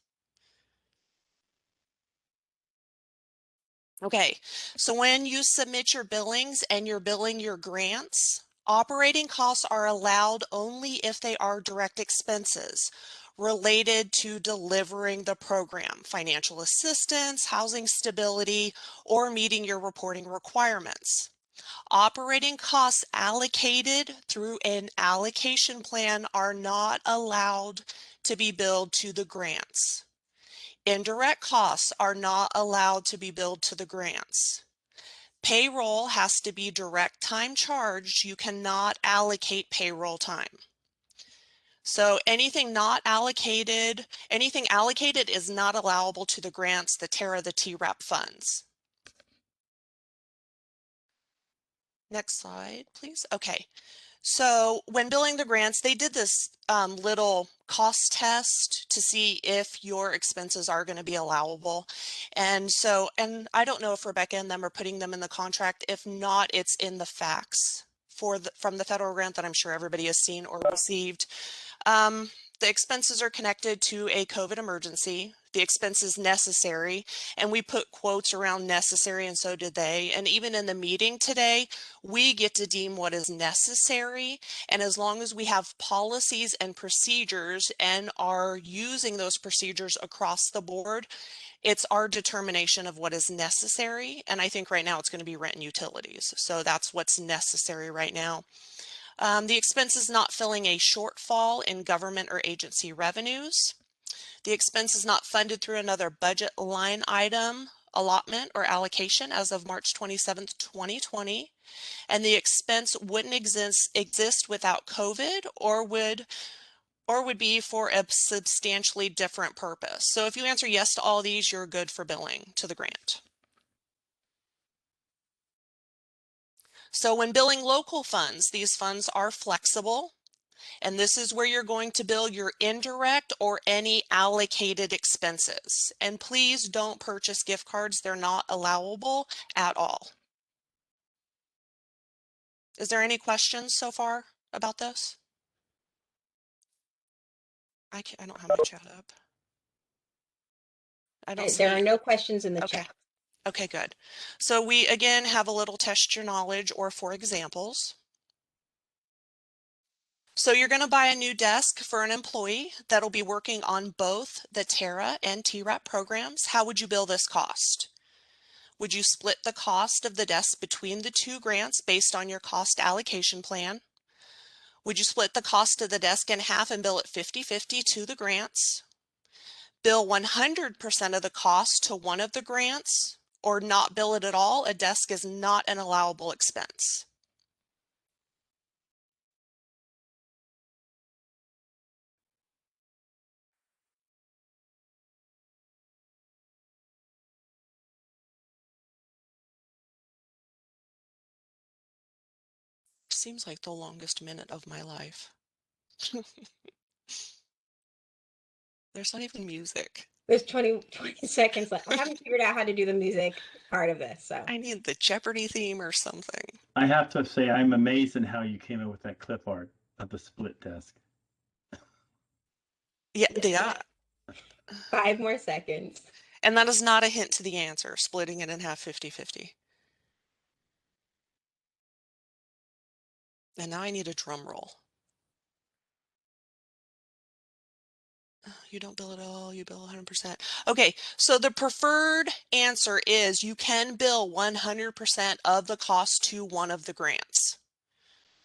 Okay, so when you submit your billings and you're billing your grants, operating costs are allowed only if they are direct expenses related to delivering the program, financial assistance, housing stability, or meeting your reporting requirements. Operating costs allocated through an allocation plan are not allowed to be billed to the grants. Indirect costs are not allowed to be billed to the grants. Payroll has to be direct time charged. You cannot allocate payroll time. So anything allocated is not allowable to the grants, the TERA, the TREP funds. Next slide, please. Okay. So when billing the grants, they did this little cost test to see if your expenses are going to be allowable. And I don't know if Rebecca and them are putting them in the contract. If not, it's in the facts from the federal grant that I'm sure everybody has seen or received. The expenses are connected to a COVID emergency. The expense is necessary, and we put quotes around necessary, and so did they. And even in the meeting today, we get to deem what is necessary. And as long as we have policies and procedures and are using those procedures across the board, it's our determination of what is necessary. And I think right now it's going to be rent and utilities. So that's what's necessary right now. The expense is not filling a shortfall in government or agency revenues. The expense is not funded through another budget line item allotment or allocation as of March 27th, 2020, and the expense wouldn't exist without COVID or would be for a substantially different purpose. So if you answer yes to all these, you're good for billing to the grant. So when billing local funds, these funds are flexible, and this is where you're going to bill your indirect or any allocated expenses. And please don't purchase gift cards. They're not allowable at all. Is there any questions so far about this? I don't have my chat up. I don't see. There are no questions in the Okay. chat. Okay, good. So we again have a little test your knowledge or for examples. So you're going to buy a new desk for an employee that'll be working on both the TERA and TRAP programs. How would you bill this cost? Would you split the cost of the desk between the two grants based on your cost allocation plan? Would you split the cost of the desk in half and bill it 50-50 to the grants? Bill 100% of the cost to one of the grants, or not bill it at all? A desk is not an allowable expense. Seems like the longest minute of my life. There's not even music. There's 20 seconds left. I haven't figured out how to do the music part of this, so. I need the Jeopardy theme or something. I have to say, I'm amazed at how you came in with that clip art of the split desk. Yeah. 5 more seconds. And that is not a hint to the answer, splitting it in half 50-50. And now I need a drum roll. You don't bill it all, you bill 100%. Okay, so the preferred answer is you can bill 100% of the cost to one of the grants.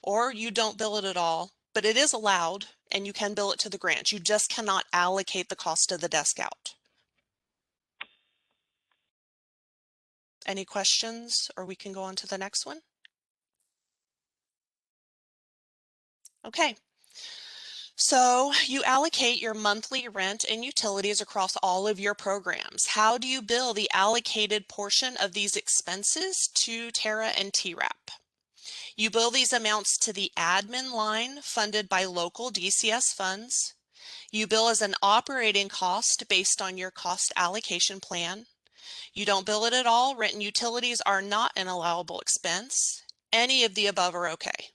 Or you don't bill it at all, but it is allowed and you can bill it to the grant. You just cannot allocate the cost of the desk out. Any questions, or we can go on to the next one? Okay. So you allocate your monthly rent and utilities across all of your programs. How do you bill the allocated portion of these expenses to TERA and TRAP? You bill these amounts to the admin line funded by local DCS funds. You bill as an operating cost based on your cost allocation plan. You don't bill it at all. Rent and utilities are not an allowable expense. Any of the above are okay.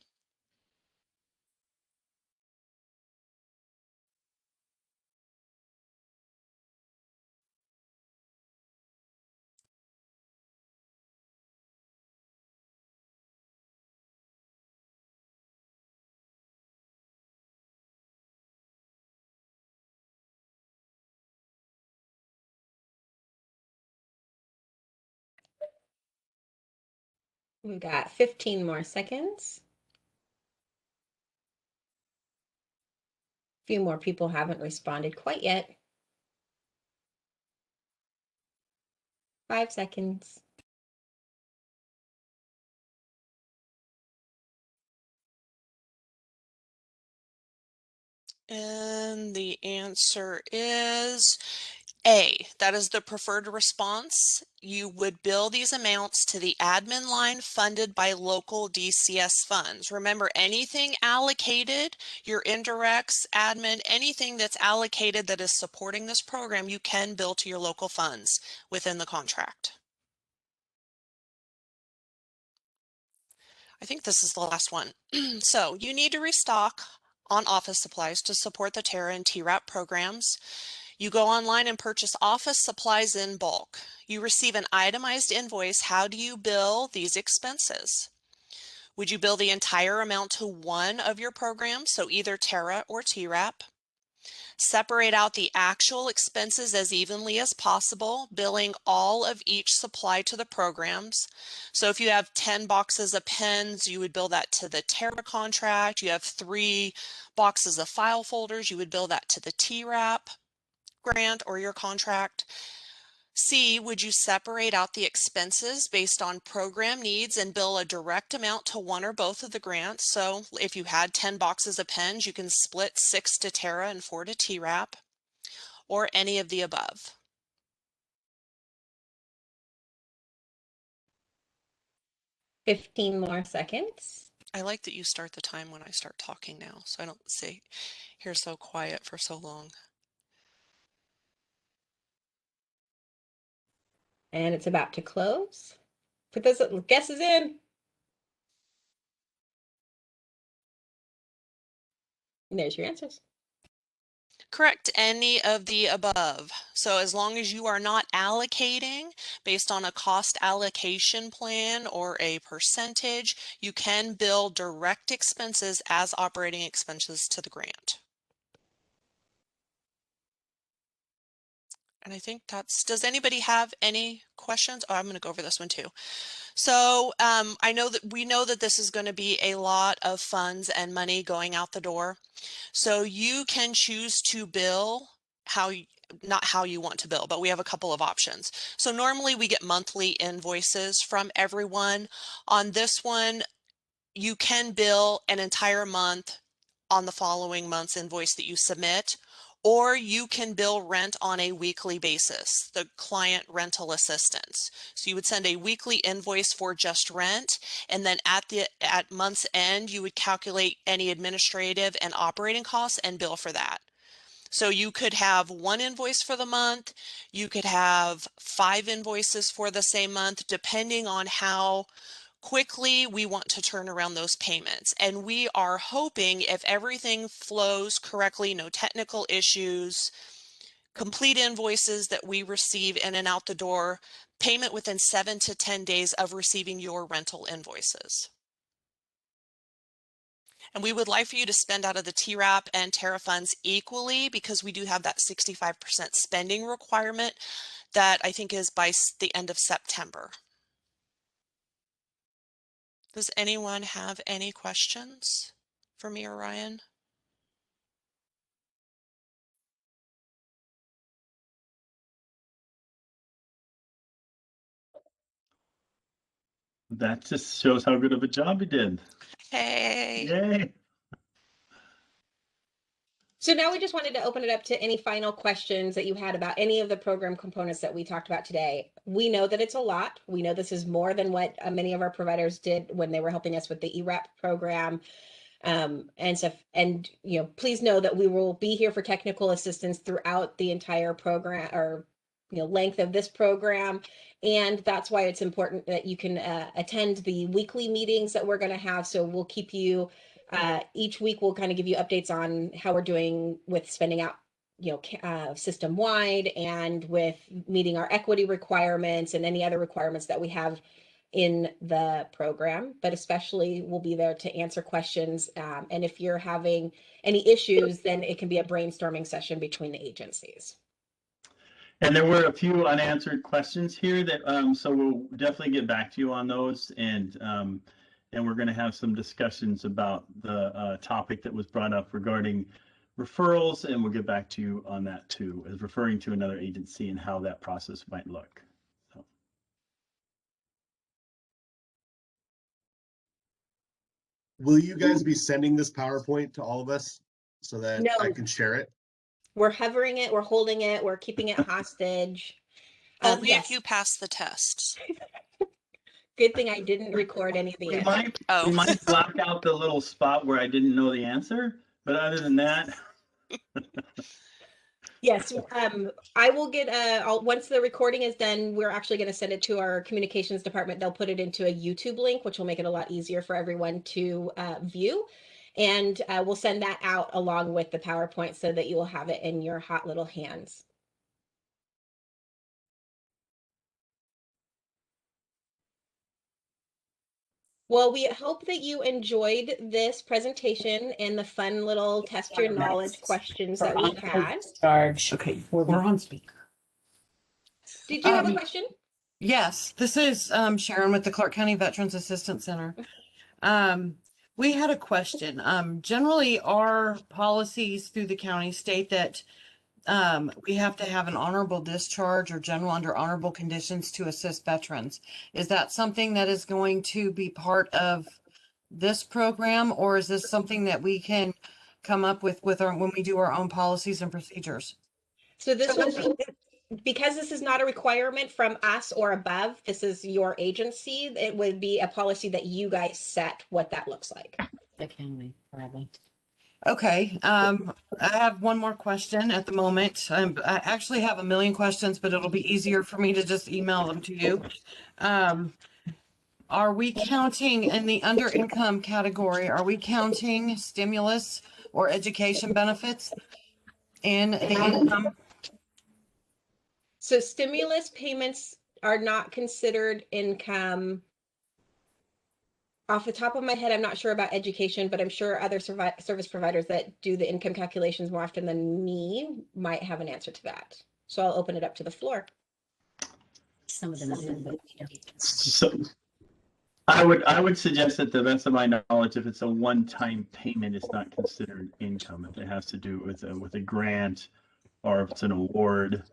We've got 15 more seconds. A few more people haven't responded quite yet. 5 seconds. And the answer is A. That is the preferred response. You would bill these amounts to the admin line funded by local DCS funds. Remember, anything allocated, your indirects, admin, anything that's allocated that is supporting this program, you can bill to your local funds within the contract. I think this is the last one. So you need to restock on office supplies to support the TERA and TRAP programs. You go online and purchase office supplies in bulk. You receive an itemized invoice. How do you bill these expenses? Would you bill the entire amount to one of your programs, so either TERA or TRAP? Separate out the actual expenses as evenly as possible, billing all of each supply to the programs. So if you have 10 boxes of pens, you would bill that to the TERA contract. You have 3 boxes of file folders, you would bill that to the TRAP grant or your contract. C, would you separate out the expenses based on program needs and bill a direct amount to one or both of the grants? So if you had 10 boxes of pens, you can split 6 to TERA and 4 to TRAP, or any of the above. $15 more seconds. I like that you start the time when I start talking now, so I don't stay here so quiet for so long. And it's about to close. Put those guesses in. And there's your answers. Correct, any of the above. So as long as you are not allocating based on a cost allocation plan or a percentage, you can bill direct expenses as operating expenses to the grant. And I think does anybody have any questions? Oh, I'm going to go over this one too. So I know that we know that this is going to be a lot of funds and money going out the door. So you can choose to bill not how you want to bill, but we have a couple of options. So normally we get monthly invoices from everyone. On this one, you can bill an entire month on the following month's invoice that you submit, or you can bill rent on a weekly basis, the client rental assistance. So you would send a weekly invoice for just rent, and then at month's end, you would calculate any administrative and operating costs and bill for that. So you could have one invoice for the month, you could have 5 invoices for the same month, depending on how quickly we want to turn around those payments. And we are hoping, if everything flows correctly, no technical issues, complete invoices that we receive in and out the door, payment within 7 to 10 days of receiving your rental invoices. And we would like for you to spend out of the TRAP and TERA funds equally, because we do have that 65% spending requirement that I think is by the end of September. Does anyone have any questions for me or Ryan? That just shows how good of a job you did. Hey. Yay. So now we just wanted to open it up to any final questions that you had about any of the program components that we talked about today. We know that it's a lot. We know this is more than what many of our providers did when they were helping us with the ERAP program. And stuff. And, please know that we will be here for technical assistance throughout the entire program, or, length of this program. And that's why it's important that you can attend the weekly meetings that we're going to have. So we'll keep you each week. We'll kind of give you updates on how we're doing with spending out, system wide, and with meeting our equity requirements and any other requirements that we have in the program. But especially we'll be there to answer questions. And if you're having any issues, then it can be a brainstorming session between the agencies. And there were a few unanswered questions here that, so we'll definitely get back to you on those. And we're going to have some discussions about the topic that was brought up regarding referrals. And we'll get back to you on that too, as referring to another agency and how that process might look. So. Will you guys be sending this PowerPoint to all of us so that No. I can share it? We're hovering it, we're holding it, we're keeping it hostage. Only Yes. if you pass the tests. Good thing I didn't record any of the answers. We might block out the little spot where I didn't know the answer, but other than that. Yes, I will get once the recording is done, we're actually going to send it to our communications department. They'll put it into a YouTube link, which will make it a lot easier for everyone to view. And we'll send that out along with the PowerPoint so that you will have it in your hot little hands. Well, we hope that you enjoyed this presentation and the fun little test your knowledge questions that we had. Okay, we're on speaker. Did you have a question? Yes, this is Sharon with the Clark County Veterans Assistance Center. We had a question. Generally, our policies through the county state that we have to have an honorable discharge or general under honorable conditions to assist veterans. Is that something that is going to be part of this program, or is this something that we can come up with our, when we do our own policies and procedures? So this would be, because this is not a requirement from us or above, this is your agency, it would be a policy that you guys set what that looks like. The county, probably. Okay, I have one more question at the moment. I actually have a million questions, but it'll be easier for me to just email them to you. Are we counting in the under income category, are we counting stimulus or education benefits in the income? So stimulus payments are not considered income. Off the top of my head, I'm not sure about education, but I'm sure other service providers that do the income calculations more often than me might have an answer to that. So I'll open it up to the floor. Some of them do, but So I would suggest that, to the best of my knowledge, if it's a one-time payment, it's not considered income. If it has to do with a grant, or if it's an award,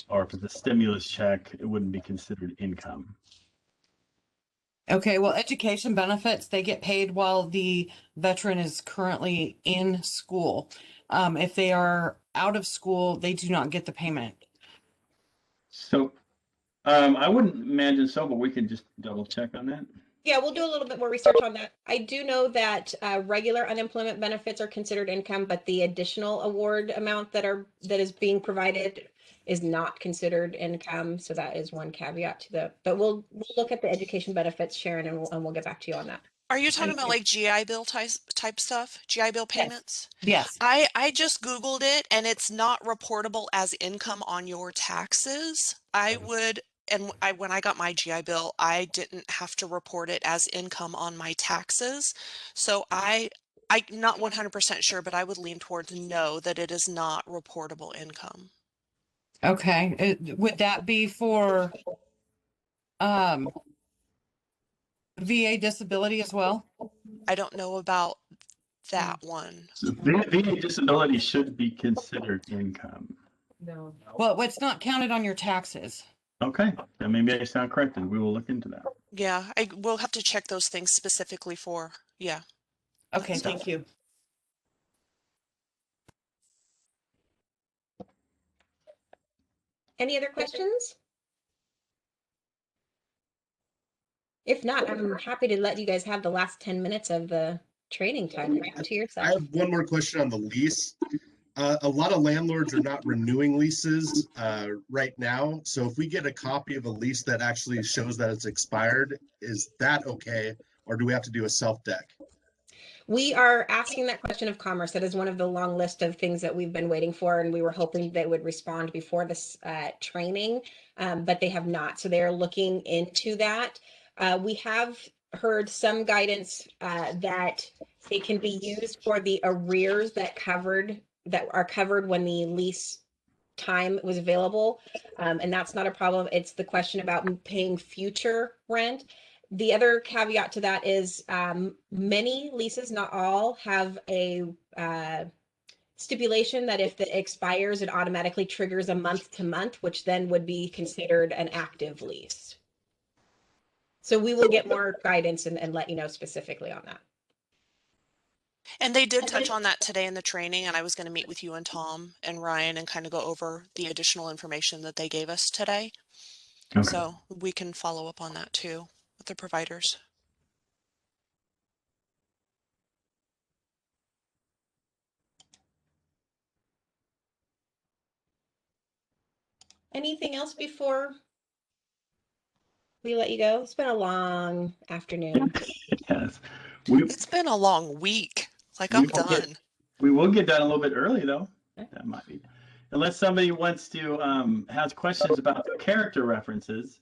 or if it's a stimulus check, it wouldn't be considered income. Okay, well, education benefits, they get paid while the veteran is currently in school. If they are out of school, they do not get the payment. So I wouldn't imagine so, but we could just double check on that. Yeah, we'll do a little bit more research on that. I do know that regular unemployment benefits are considered income, but the additional award amount that is being provided is not considered income. So that is one caveat to the, but we'll look at the education benefits, Sharon, and we'll get back to you on that. Are you talking about like GI Bill type stuff? GI Bill payments? Yes. I just Googled it and it's not reportable as income on your taxes. I would, and when I got my GI Bill, I didn't have to report it as income on my taxes. So I'm not 100% sure, but I would lean towards no, that it is not reportable income. Okay, would that be for VA disability as well? I don't know about that one. So VA disability should be considered income. No. Well, it's not counted on your taxes. Okay, then maybe I sound corrected. We will look into that. Yeah, I will have to check those things specifically for, yeah. Okay, thank you. Any other questions? If not, I'm happy to let you guys have the last 10 minutes of the training time right to I yourself. have one more question on the lease. A lot of landlords are not renewing leases right now. So if we get a copy of a lease that actually shows that it's expired, is that okay? Or do we have to do a self-deck? We are asking that question of Commerce. That is one of the long list of things that we've been waiting for, and we were hoping they would respond before this training, but they have not. So they are looking into that. We have heard some guidance that they can be used for the arrears that are covered when the lease time was available, and that's not a problem. It's the question about paying future rent. The other caveat to that is many leases, not all, have a stipulation that if it expires, it automatically triggers a month to month, which then would be considered an active lease. So we will get more guidance and let you know specifically on that. And they did touch on that today in the training, and I was going to meet with you and Tom and Ryan and kind of go over the additional information that they gave us today. Okay. So we can follow up on that too with the providers. Anything else before we let you go? It's been a long afternoon. Yes. It's been a long week. Like I'm done. We will get done a little bit early though. That might be. Unless somebody wants to has questions about the character references.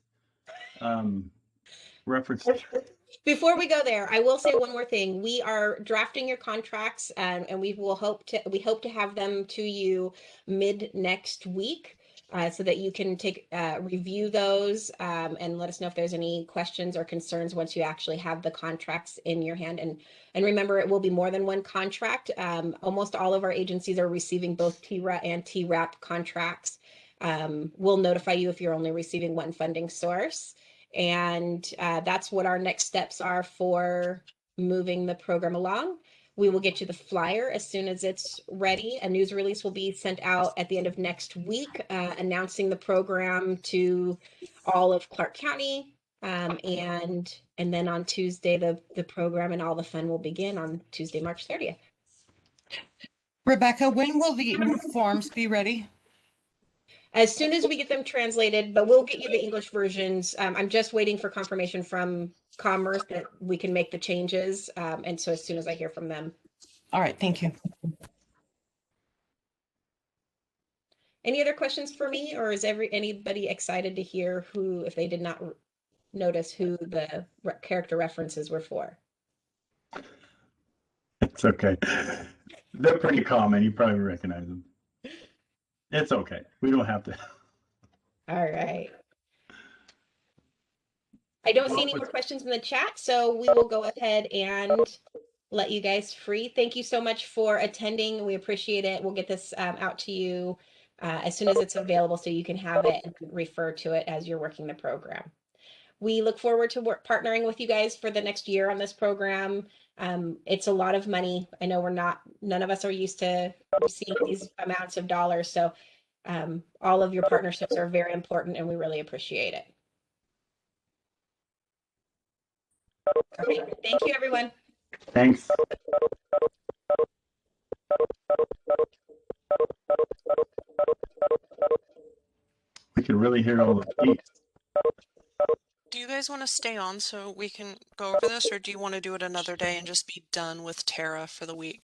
Before we go there, I will say one more thing. We are drafting your contracts, and we hope to have them to you mid next week. so that you can take review those and let us know if there's any questions or concerns once you actually have the contracts in your hand. And remember, it will be more than one contract. Almost all of our agencies are receiving both TERA and TRAP contracts. We'll notify you if you're only receiving one funding source. And that's what our next steps are for moving the program along. We will get you the flyer as soon as it's ready. A news release will be sent out at the end of next week, announcing the program to all of Clark County. And then on Tuesday, the program and all the fun will begin on Tuesday, March 30th. Rebecca, when will the new forms be ready? As soon as we get them translated, but we'll get you the English versions. I'm just waiting for confirmation from Commerce that we can make the changes. And so as soon as I hear from them. All right, thank you. Any other questions for me, or is anybody excited to hear who, if they did not notice, who the character references were for? It's okay. They're pretty common. You probably recognize them. It's okay. We don't have to. All right. I don't see any more questions in the chat, so we will go ahead and let you guys free. Thank you so much for attending. We appreciate it. We'll get this out to you as soon as it's available so you can have it and refer to it as you're working the program. We look forward to partnering with you guys for the next year on this program. It's a lot of money. I know none of us are used to seeing these amounts of dollars. So all of your partnerships are very important and we really appreciate it. Okay, thank you, everyone. Thanks. We can really hear all the beats. Do you guys want to stay on so we can go over this, or do you want to do it another day and just be done with TERA for the week?